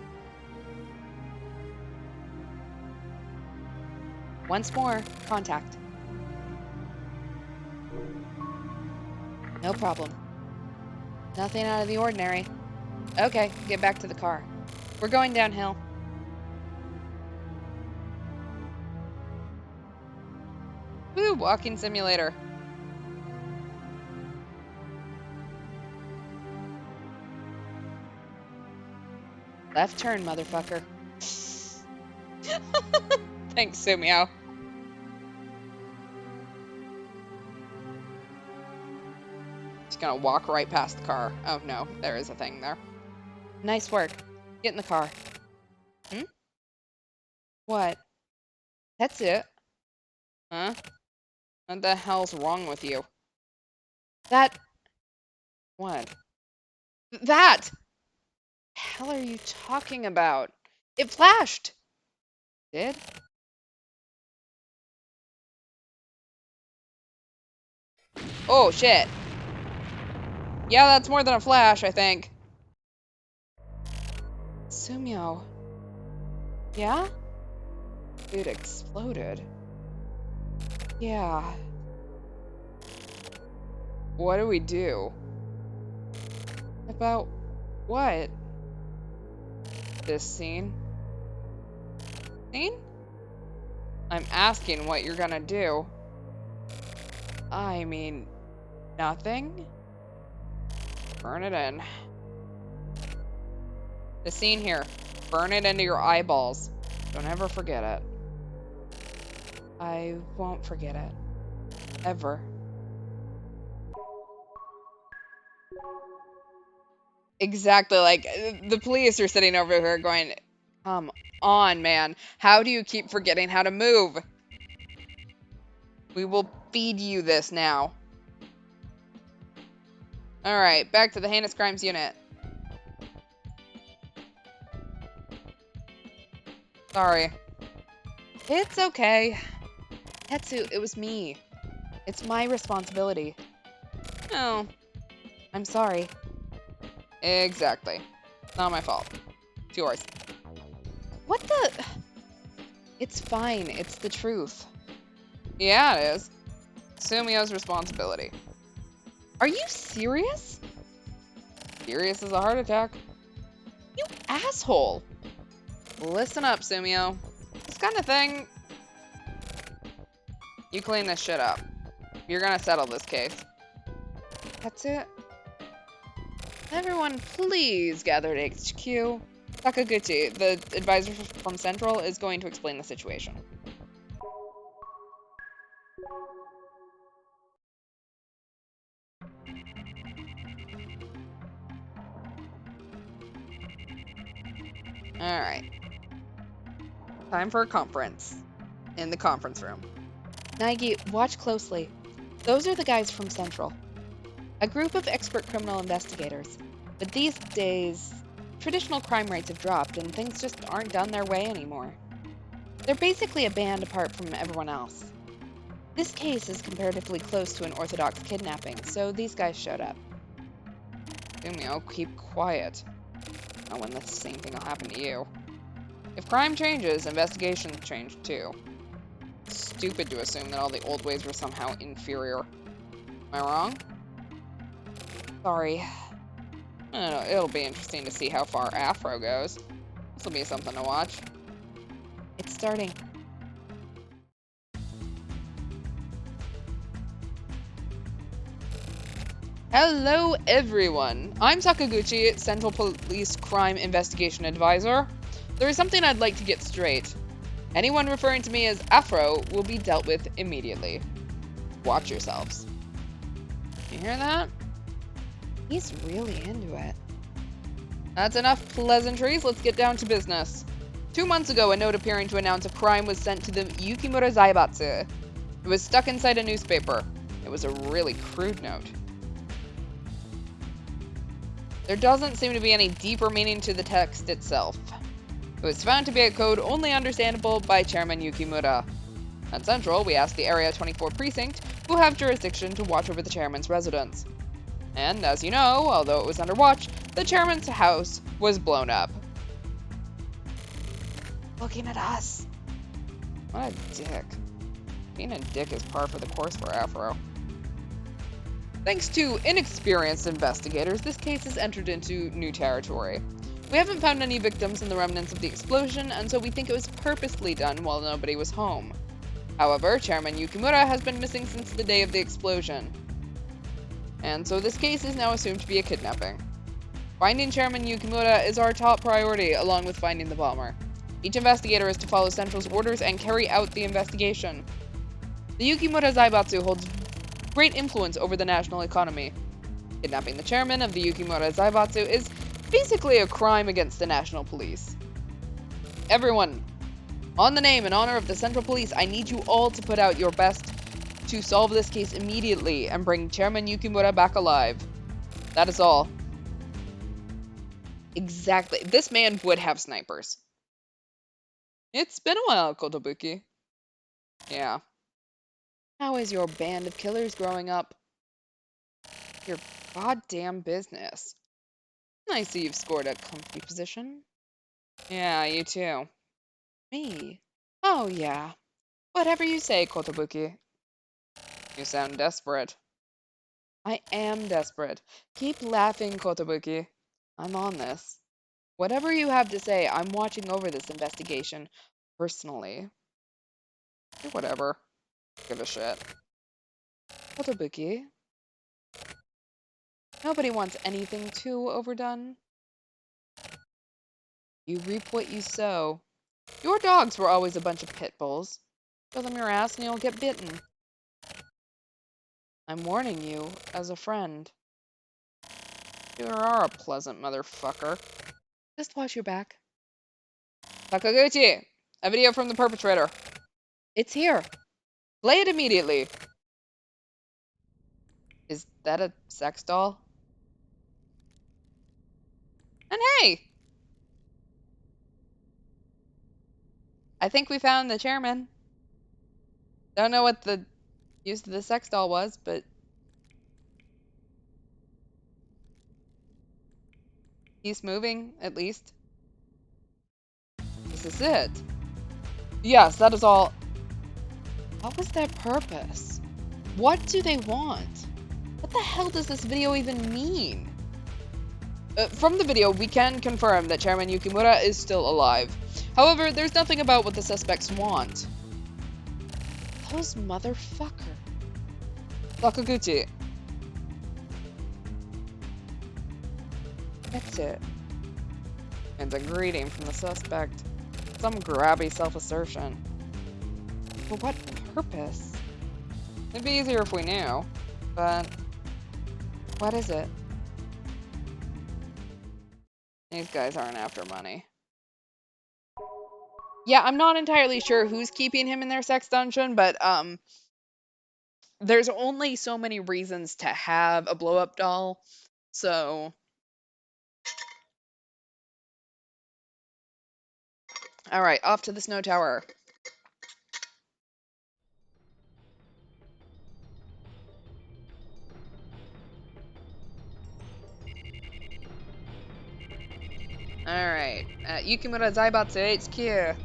Once more, contact. No problem. Nothing out of the ordinary. Okay, get back to the car. We're going downhill. Woo, walking simulator. Left turn, motherfucker. Thanks, Sumio. Just gonna walk right past the car. Oh no, there is a thing there. Nice work. Get in the car. What? That's it. Huh? What the hell's wrong with you? That... What? That! Hell are you talking about? It flashed! Did? Oh, shit. Yeah, that's more than a flash, I think. Sumio. Yeah? It exploded. Yeah. What do we do? About what? This scene? Scene? I'm asking what you're gonna do. I mean, nothing? Burn it in. The scene here. Burn it into your eyeballs. Don't ever forget it. I won't forget it. Ever. Exactly, like, the police are sitting over here going, come on, man. How do you keep forgetting how to move? We will feed you this now. Alright, back to the Heinous Crimes Unit. Sorry. It's okay. Tetsu, it was me. It's my responsibility. Oh, I'm sorry. exactly. It's not my fault. It's yours. What the... It's fine. It's the truth. Yeah, it is. Sumio's responsibility. Are you serious? Serious as a heart attack. You asshole. Listen up, Sumio. This kind of thing... You clean this shit up. You're gonna settle this case. That's it? Everyone, please gather at HQ. Sakaguchi, the advisor from Central, is going to explain the situation. Alright. Time for a conference. In the conference room. Naegi, watch closely. Those are the guys from Central. A group of expert criminal investigators. But these days, traditional crime rates have dropped and things just aren't done their way anymore. They're basically a band apart from everyone else. This case is comparatively close to an orthodox kidnapping, so these guys showed up. Sumio, keep quiet. Oh, when the same thing will happen to you. If crime changes, investigations change too. Stupid to assume that all the old ways were somehow inferior. Am I wrong? Sorry. I don't know, it'll be interesting to see how far Afro goes. This will be something to watch. It's starting. Hello, everyone. I'm Sakaguchi, Central Police Crime Investigation Advisor. There is something I'd like to get straight. Anyone referring to me as Afro will be dealt with immediately. Watch yourselves. You hear that? He's really into it. That's enough pleasantries. Let's get down to business. 2 months ago, a note appearing to announce a crime was sent to the Yukimura Zaibatsu. It was stuck inside a newspaper. It was a really crude note. There doesn't seem to be any deeper meaning to the text itself. It was found to be a code only understandable by Chairman Yukimura. At Central, we asked the Area 24 Precinct, who have jurisdiction to watch over the chairman's residence. And, as you know, although it was under watch, the chairman's house was blown up. Looking at us. What a dick. Being a dick is par for the course for Afro. Thanks to inexperienced investigators, this case has entered into new territory. We haven't found any victims in the remnants of the explosion, and so we think it was purposely done while nobody was home. However, Chairman Yukimura has been missing since the day of the explosion. And so this case is now assumed to be a kidnapping. Finding Chairman Yukimura is our top priority, along with finding the bomber. Each investigator is to follow Central's orders and carry out the investigation. The Yukimura Zaibatsu holds great influence over the national economy. Kidnapping the chairman of the Yukimura Zaibatsu is basically a crime against the national police. Everyone, on the name and honor of the Central Police, I need you all to put out your best to solve this case immediately and bring Chairman Yukimura back alive. That is all. Exactly. This man would have snipers. It's been a while, Kotobuki. Yeah. How is your band of killers growing up? Your goddamn business. I see you've scored a comfy position. Yeah, you too. Me? Oh, yeah. Whatever you say, Kotobuki. You sound desperate. I am desperate. Keep laughing, Kotobuki. I'm on this. Whatever you have to say, I'm watching over this investigation personally. Whatever. Give a shit. Kotobuki. Nobody wants anything too overdone. You reap what you sow. Your dogs were always a bunch of pit bulls. Show them your ass and you'll get bitten. I'm warning you as a friend. You are a pleasant motherfucker. Just watch your back. Sakaguchi! A video from the perpetrator. It's here. Play it immediately. Is that a sex doll? And hey! I think we found the chairman. Don't know what the use of the sex doll was, but he's moving, at least. This is it. Yes, that is all. What was their purpose? What do they want? What the hell does this video even mean? From the video, we can confirm that Chairman Yukimura is still alive. However, there's nothing about what the suspects want. Those motherfucker. Sakaguchi. That's it. It's a greeting from the suspect. Some grabby self-assertion. For what purpose? It'd be easier if we knew, but what is it? These guys aren't after money. Yeah, I'm not entirely sure who's keeping him in their sex dungeon, but there's only so many reasons to have a blow-up doll, so all right, off to the snow tower. Alright. Yukimura Zaibatsu HQ.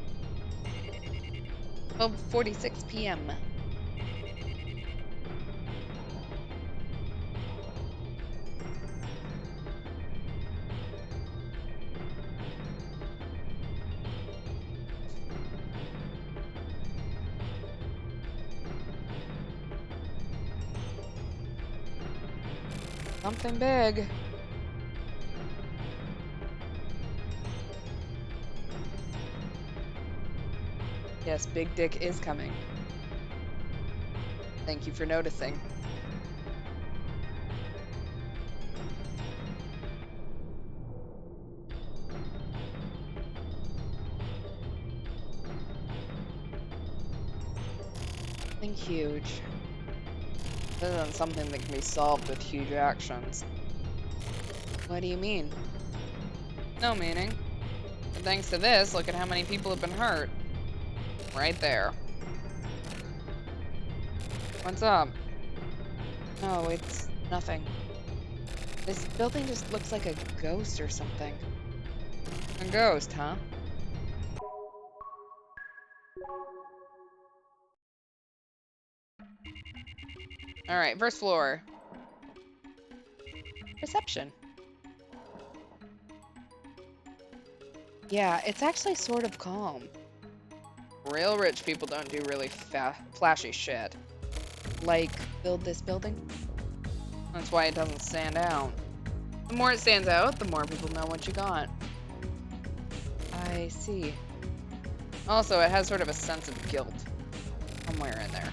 12:46 p.m. Something big. Yes, Big Dick is coming. Thank you for noticing. Something huge. This isn't something that can be solved with huge actions. What do you mean? No meaning. But thanks to this, look at how many people have been hurt. Right there. What's up? No, it's nothing. This building just looks like a ghost or something. A ghost, huh? Alright, first floor. Reception. Yeah, it's actually sort of calm. Real rich people don't do really flashy shit. Like, build this building? That's why it doesn't stand out. The more it stands out, the more people know what you got. I see. Also, it has sort of a sense of guilt. Somewhere in there.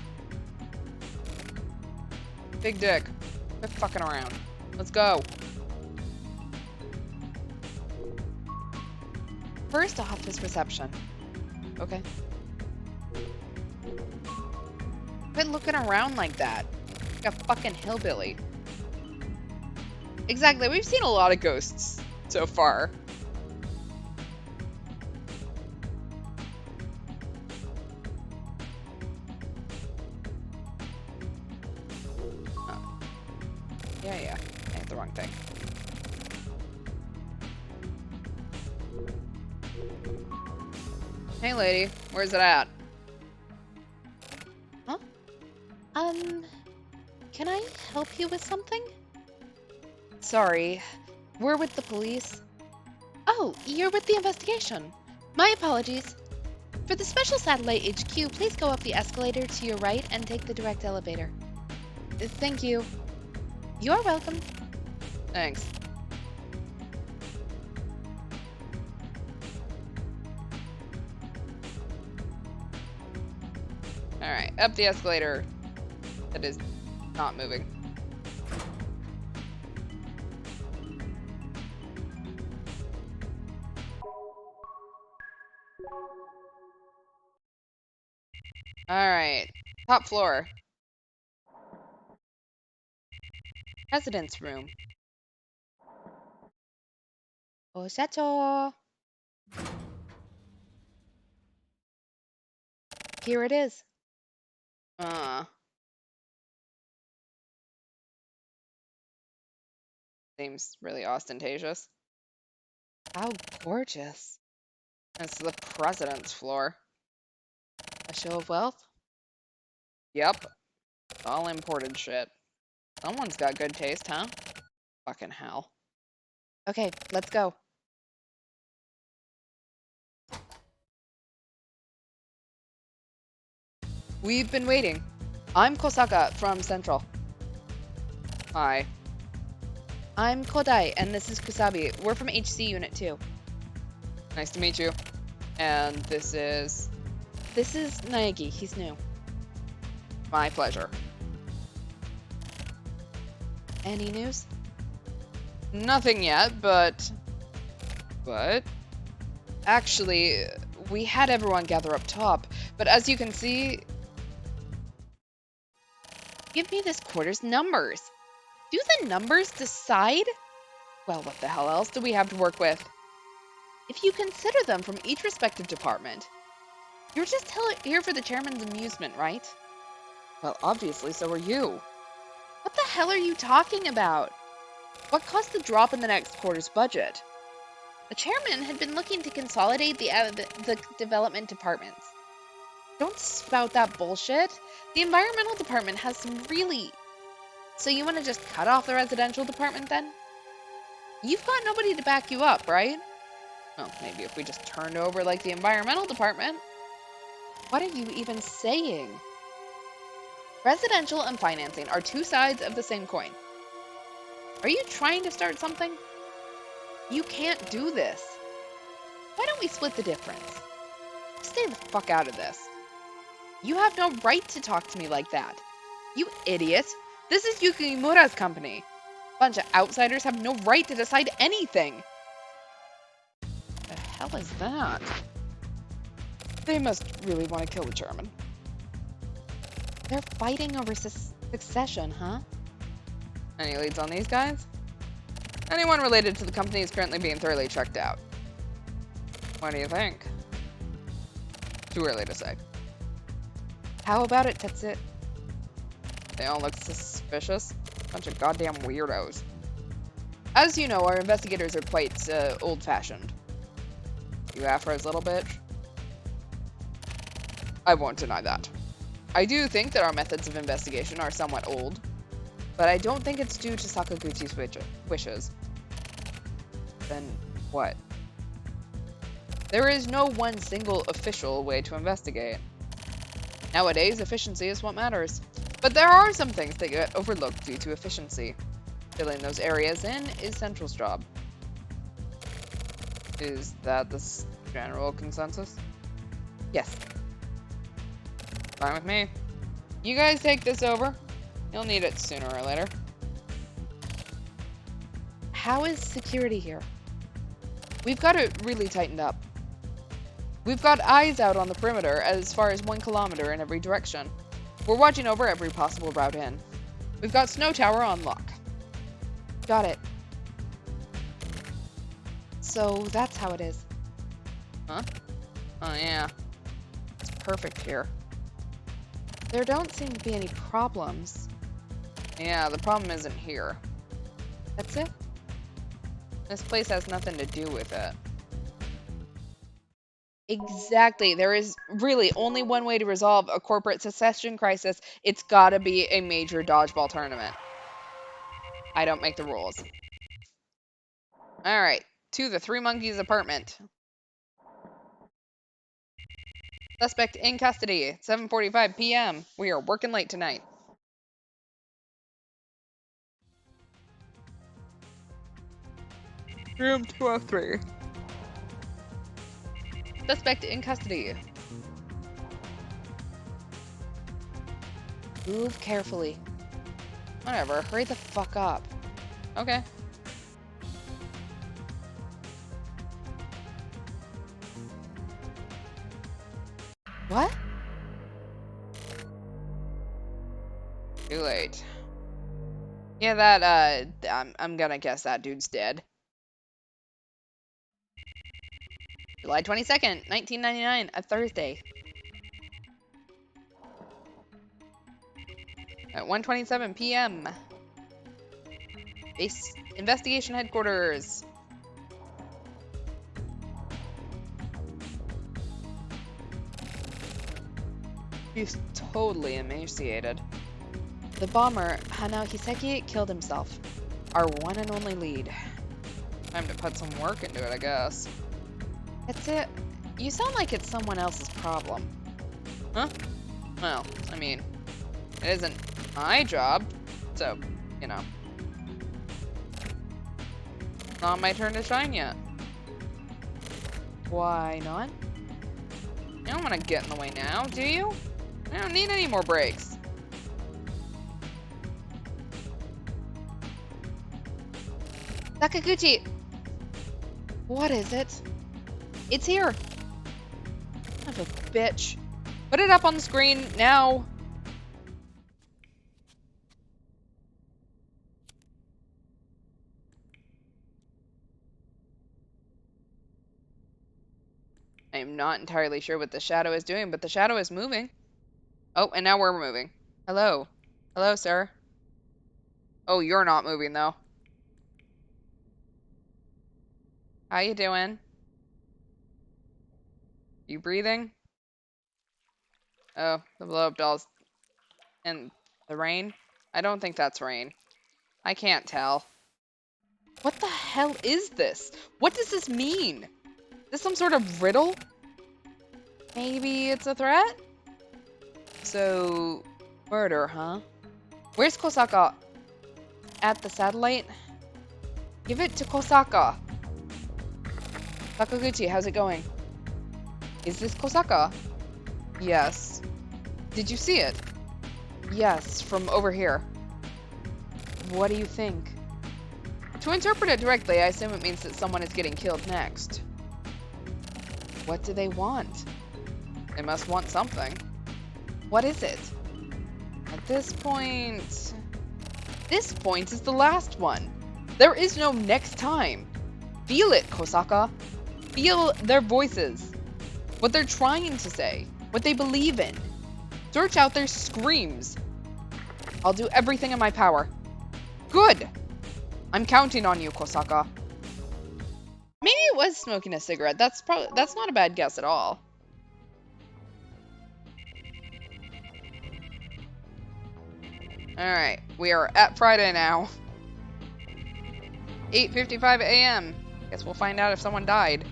Big Dick. Quit fucking around. Let's go. First office reception. Okay. Quit looking around like that. Like a fucking hillbilly. Exactly, we've seen a lot of ghosts so far. Oh. Yeah, I hit the wrong thing. Hey lady, where's it at? Huh? Can I help you with something? Sorry, we're with the police. Oh, you're with the investigation. My apologies. For the Special Satellite HQ, please go up the escalator to your right and take the direct elevator. Thank you. You're welcome. Thanks. Alright, up the escalator. That is not moving. Alright, top floor. President's room. Osacho. Here it is. Seems really ostentatious. How gorgeous. It's the president's floor. A show of wealth? Yep. All imported shit. Someone's got good taste, huh? Fucking hell. Okay, let's go. We've been waiting. I'm Kosaka from Central. Hi. I'm Kodai, and this is Kusabi. We're from HC Unit 2. Nice to meet you. And this is... This is Naegi. He's new. My pleasure. Any news? Nothing yet, but... Actually, we had everyone gather up top, but as you can see... Give me this quarter's numbers. Do the numbers decide? Well, what the hell else do we have to work with? If you consider them from each respective department, you're just here for the chairman's amusement, right? Well, obviously, so are you. What the hell are you talking about? What caused the drop in the next quarter's budget? The chairman had been looking to consolidate the development departments. Don't spout that bullshit. The environmental department has some really... So you want to just cut off the residential department then? You've got nobody to back you up, right? Well, maybe if we just turned over like the environmental department. What are you even saying? Residential and financing are two sides of the same coin. Are you trying to start something? You can't do this. Why don't we split the difference? Stay the fuck out of this. You have no right to talk to me like that. You idiot. This is Yukimura's company. Bunch of outsiders have no right to decide anything. The hell is that? They must really want to kill the chairman. They're fighting over succession, huh? Any leads on these guys? Anyone related to the company is currently being thoroughly checked out. What do you think? Too early to say. How about it, Tetsu? They all look suspicious. Bunch of goddamn weirdos. As you know, our investigators are quite old-fashioned. You Afro's little bitch. I won't deny that. I do think that our methods of investigation are somewhat old, but I don't think it's due to Sakaguchi's wishes. Then what? There is no one single official way to investigate. Nowadays, efficiency is what matters. But there are some things that get overlooked due to efficiency. Filling those areas in is Central's job. Is that the general consensus? Yes. Fine with me. You guys take this over. You'll need it sooner or later. How is security here? We've got it really tightened up. We've got eyes out on the perimeter as far as 1 kilometer in every direction. We're watching over every possible route in. We've got Snow Tower on lock. Got it. So that's how it is. Huh? Oh yeah. It's perfect here. There don't seem to be any problems. Yeah, the problem isn't here. That's it? This place has nothing to do with it. Exactly. There is really only one way to resolve a corporate succession crisis. It's gotta be a major dodgeball tournament. I don't make the rules. Alright, to the Three Monkeys apartment. Suspect in custody, 7:45 p.m. We are working late tonight. Room 203. Suspect in custody. Move carefully. Whatever, hurry the fuck up. Okay. What? Too late. Yeah, that, I'm gonna guess that dude's dead. July 22nd, 1999, a Thursday. At 1:27 p.m. Base Investigation Headquarters. He's totally emaciated. The bomber, Hanao Hiseki, killed himself. Our one and only lead. Time to put some work into it, I guess. That's it. You sound like it's someone else's problem. Huh? Well, I mean, it isn't my job, so, you know. Not my turn to shine yet. Why not? You don't want to get in the way now, do you? I don't need any more breaks. Sakaguchi! What is it? It's here! Son of a bitch. Put it up on the screen now. I am not entirely sure what the shadow is doing, but the shadow is moving. Oh, and now we're moving. Hello. Hello, sir. Oh, you're not moving, though. How you doing? You breathing? Oh, the blow-up dolls. And the rain? I don't think that's rain. I can't tell. What the hell is this? What does this mean? Is this some sort of riddle? Maybe it's a threat? So, murder, huh? Where's Kosaka? At the satellite? Give it to Kosaka. Sakaguchi, how's it going? Is this Kosaka? Yes. Did you see it? Yes, from over here. What do you think? To interpret it directly, I assume it means that someone is getting killed next. What do they want? They must want something. What is it? At this point is the last one. There is no next time. Feel it, Kosaka. Feel their voices. What they're trying to say. What they believe in. Search out their screams. I'll do everything in my power. Good. I'm counting on you, Kosaka. Maybe it was smoking a cigarette. That's not a bad guess at all. Alright, we are at Friday now. 8:55 a.m. Guess we'll find out if someone died.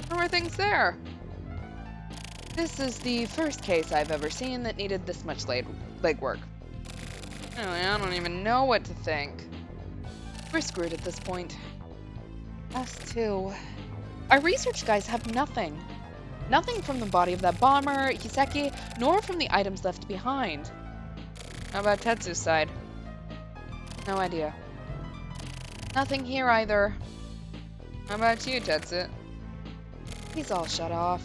How are things there? This is the first case I've ever seen that needed this much legwork. I don't even know what to think. We're screwed at this point. Us too. Our research guys have nothing. Nothing from the body of that bomber, Hiseki, nor from the items left behind. How about Tetsu's side? No idea. Nothing here either. How about you, Tetsu? He's all shut off.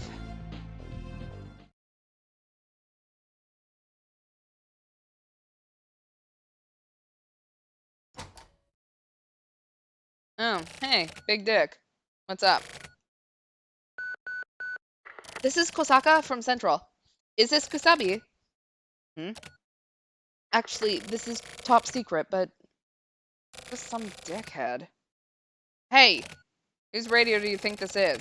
Oh, hey, Big Dick. What's up? This is Kosaka from Central. Is this Kusabi? Actually, this is top secret, but just some dickhead. Hey, whose radio do you think this is?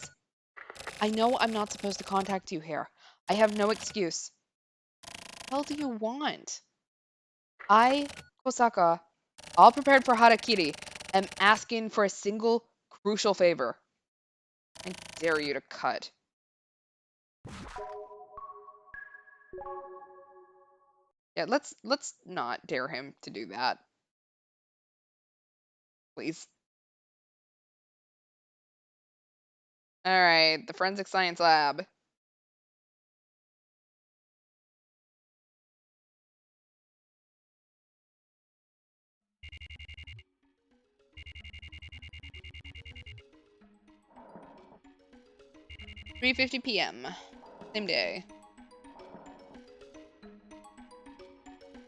I know I'm not supposed to contact you here. I have no excuse. What the hell do you want? I, Kosaka, all prepared for Harakiri, am asking for a single crucial favor. I dare you to cut. Yeah, let's not dare him to do that. Please. Alright, the Forensic Science Lab. "3:50 p.m. Same day."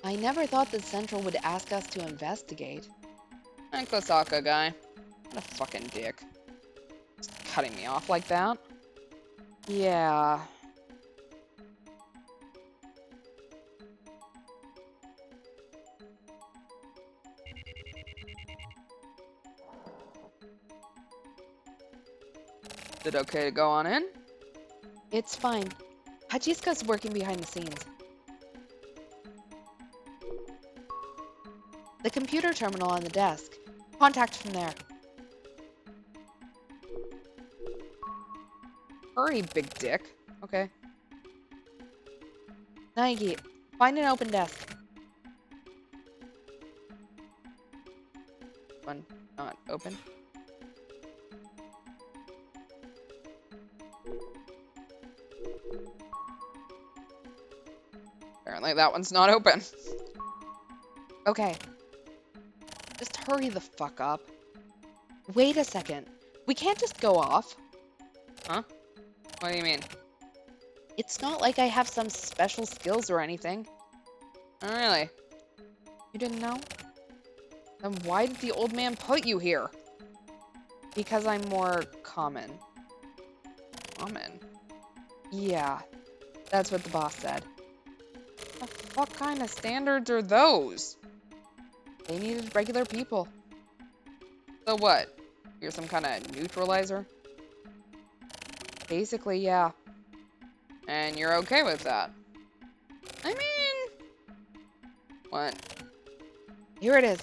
I never thought that Central would ask us to investigate. And Kosaka guy. What a fucking dick. Just cutting me off like that. Yeah. Is it okay to go on in? It's fine. Hachiska's working behind the scenes. The computer terminal on the desk. Contact from there. Hurry, big dick. Okay. Naegi, find an open desk. One not open. Apparently that one's not open. Okay. Just hurry the fuck up. Wait a second. We can't just go off. Huh? What do you mean? It's not like I have some special skills or anything. Oh, really? You didn't know? Then why did the old man put you here? Because I'm more common. Common? Yeah, that's what the boss said. What the What kind of standards are those? They needed regular people. So what? You're some kind of neutralizer? Basically, yeah. And you're okay with that? I mean... What? Here it is.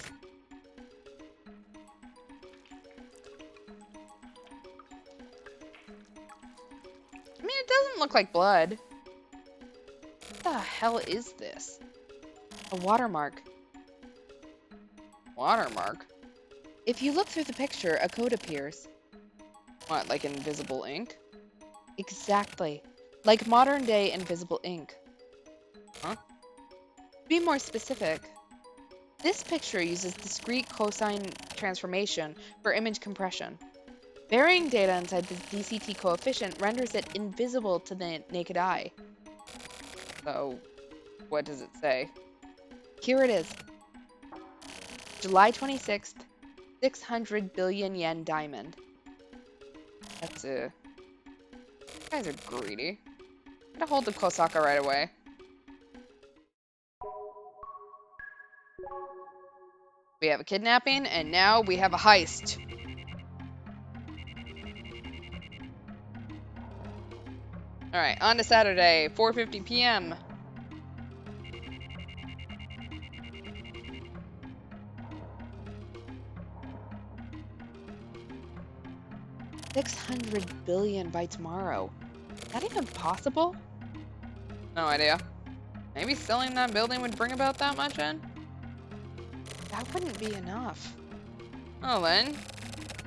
I mean, it doesn't look like blood. What the hell is this? A watermark. Watermark? If you look through the picture, a code appears. What, like invisible ink? Exactly. Like modern-day invisible ink. Huh? To be more specific, this picture uses discrete cosine transformation for image compression. Burying data inside the DCT coefficient renders it invisible to the naked eye. So, what does it say? Here it is. July 26th, 600 billion yen diamond. That's you guys are greedy. Gotta hold the Kosaka right away. We have a kidnapping, and now we have a heist. Alright, on to Saturday, 4:50 p.m. $600 billion by tomorrow. Is that even possible? No idea. Maybe selling that building would bring about that much in? That wouldn't be enough. Well then,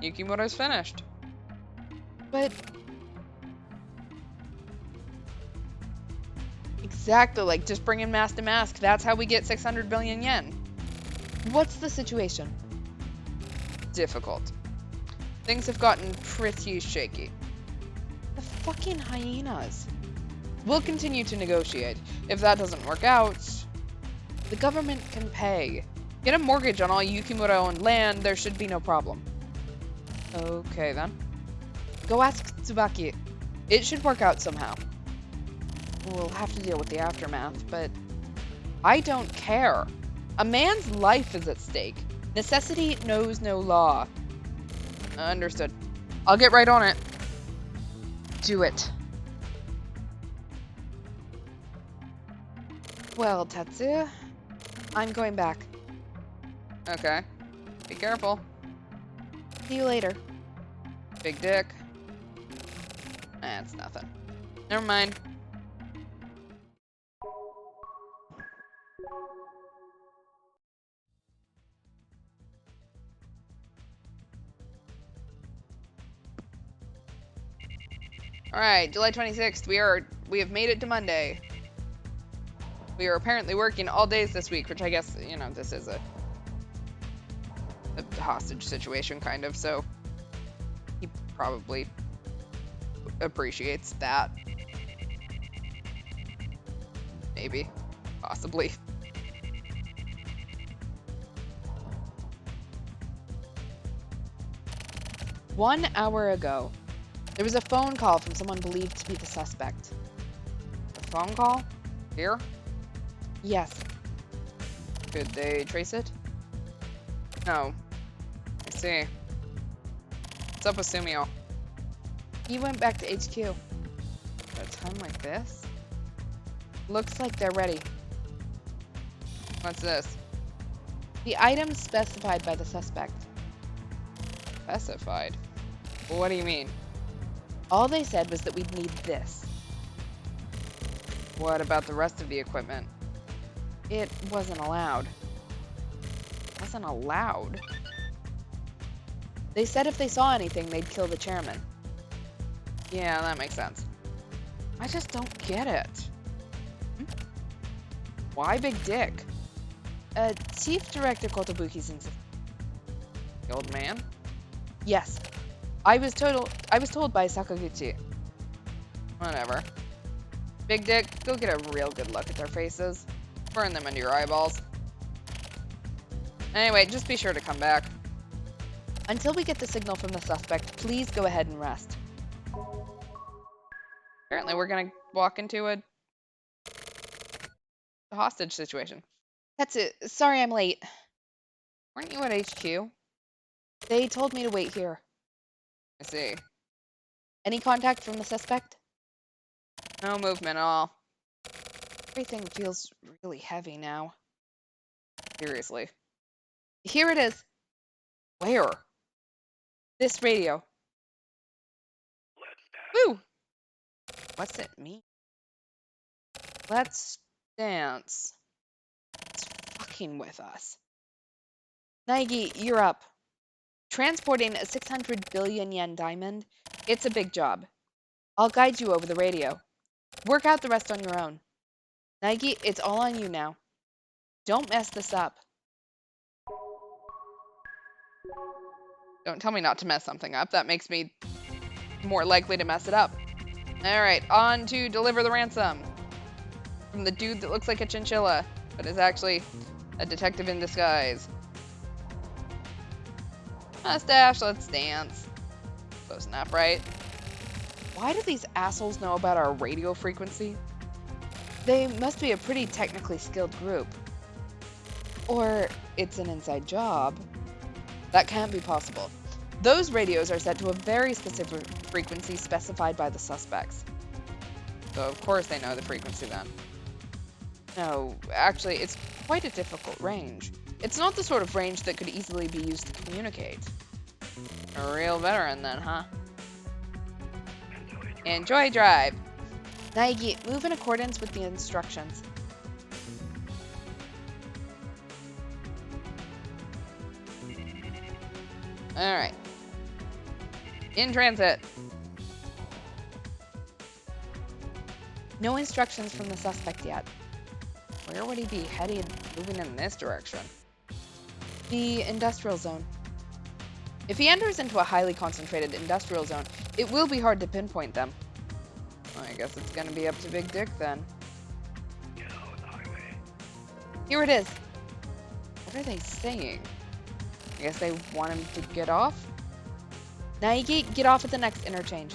Yukimoto's finished. But... Exactly, like just bring in mask to mask. That's how we get 600 billion yen. what's the situation? Difficult. Things have gotten pretty shaky. The fucking hyenas. We'll continue to negotiate. If that doesn't work out, the government can pay. Get a mortgage on all Yukimoto-owned land, there should be no problem. Okay then. Go ask Tsubaki. It should work out somehow. We'll have to deal with the aftermath, but I don't care. A man's life is at stake. Necessity knows no law. Understood. I'll get right on it. do it. Well, Tetsu, I'm going back. Okay. Be careful. See you later. Big dick. That's nothing. Never mind. Alright, July 26th, we have made it to Monday. We are apparently working all days this week, which I guess, you know, this is a hostage situation, kind of, so he probably appreciates that. Maybe. Possibly. One hour ago, there was a phone call from someone believed to be the suspect. A phone call? Here? Yes. Could they trace it? No. I see. What's up with Sumio? He went back to HQ. At a time like this? Looks like they're ready. What's this? The items specified by the suspect. Specified? What do you mean? All they said was that we'd need this. What about the rest of the equipment? It wasn't allowed. Wasn't allowed? They said if they saw anything, they'd kill the chairman. Yeah, that makes sense. I just don't get it. Why Big Dick? Chief Director Kotobuki's insisted. The old man? Yes. I was told by Sakaguchi. Whatever. Big Dick, go get a real good look at their faces. Burn them into your eyeballs. Anyway, just be sure to come back. Until we get the signal from the suspect, please go ahead and rest. Apparently we're gonna walk into a hostage situation. That's it. Sorry I'm late. Weren't you at HQ? They told me to wait here. I see. Any contact from the suspect? No movement at all. Everything feels really heavy now. Seriously. Here it is. Where? This radio. Woo! What's it mean? Let's dance. It's fucking with us. Naegi, you're up. Transporting a 600 billion yen diamond, it's a big job. I'll guide you over the radio. Work out the rest on your own. Naegi, it's all on you now. Don't mess this up. Don't tell me not to mess something up. That makes me more likely to mess it up. Alright, on to deliver the ransom. From the dude that looks like a chinchilla, but is actually a detective in disguise. Mustache, let's dance. Close enough, right? Why do these assholes know about our radio frequency? They must be a pretty technically skilled group. Or it's an inside job. That can't be possible. Those radios are set to a very specific frequency specified by the suspects. So of course they know the frequency then. No, actually, it's quite a difficult range. It's not the sort of range that could easily be used to communicate. A real veteran then, huh? Enjoy drive. Naegi, move in accordance with the instructions. Alright. In transit. No instructions from the suspect yet. Where would he be headed moving in this direction? The industrial zone. If he enters into a highly concentrated industrial zone, it will be hard to pinpoint them. Well, I guess it's gonna be up to Big Dick then. Here it is. What are they saying? I guess they want him to get off? Naegi, get off at the next interchange.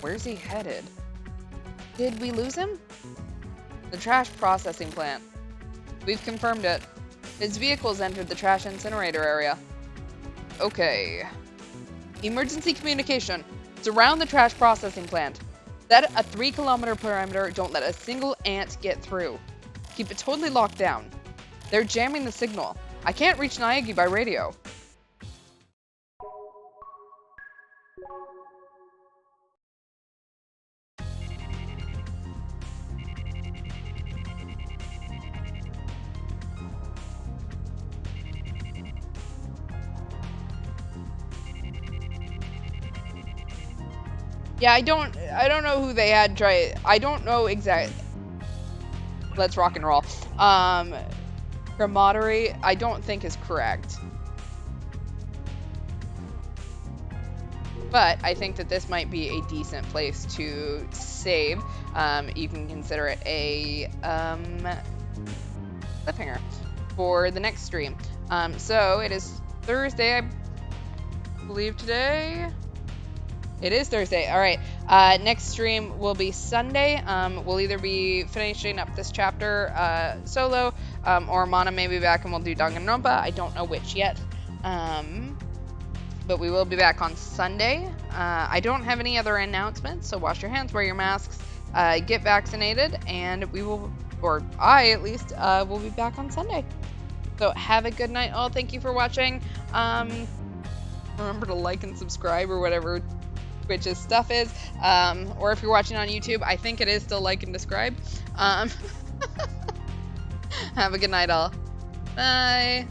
Where's he headed? Did we lose him? The trash processing plant. We've confirmed it. His vehicle's entered the trash incinerator area. Okay. Emergency communication. Surround the trash processing plant. Set a 3-kilometer perimeter. Don't let a single ant get through. Keep it totally locked down. They're jamming the signal. I can't reach Naegi by radio. Yeah, I don't know who they had try it. I don't know exactly. Let's rock and roll. Camaraderie, I don't think is correct. But I think that this might be a decent place to save. You can consider it a cliffhanger for the next stream. So it is Thursday, I believe today. It is Thursday. All right. Next stream will be Sunday. We'll either be finishing up this chapter solo, or Mana may be back and we'll do Danganronpa. I don't know which yet. But we will be back on Sunday. I don't have any other announcements, so wash your hands, wear your masks, get vaccinated, and we will, or I at least, will be back on Sunday. So have a good night all. Thank you for watching. Remember to like and subscribe or whatever Twitch's stuff is, or if you're watching on YouTube, I think it is still like and subscribe. Have a good night all. Bye.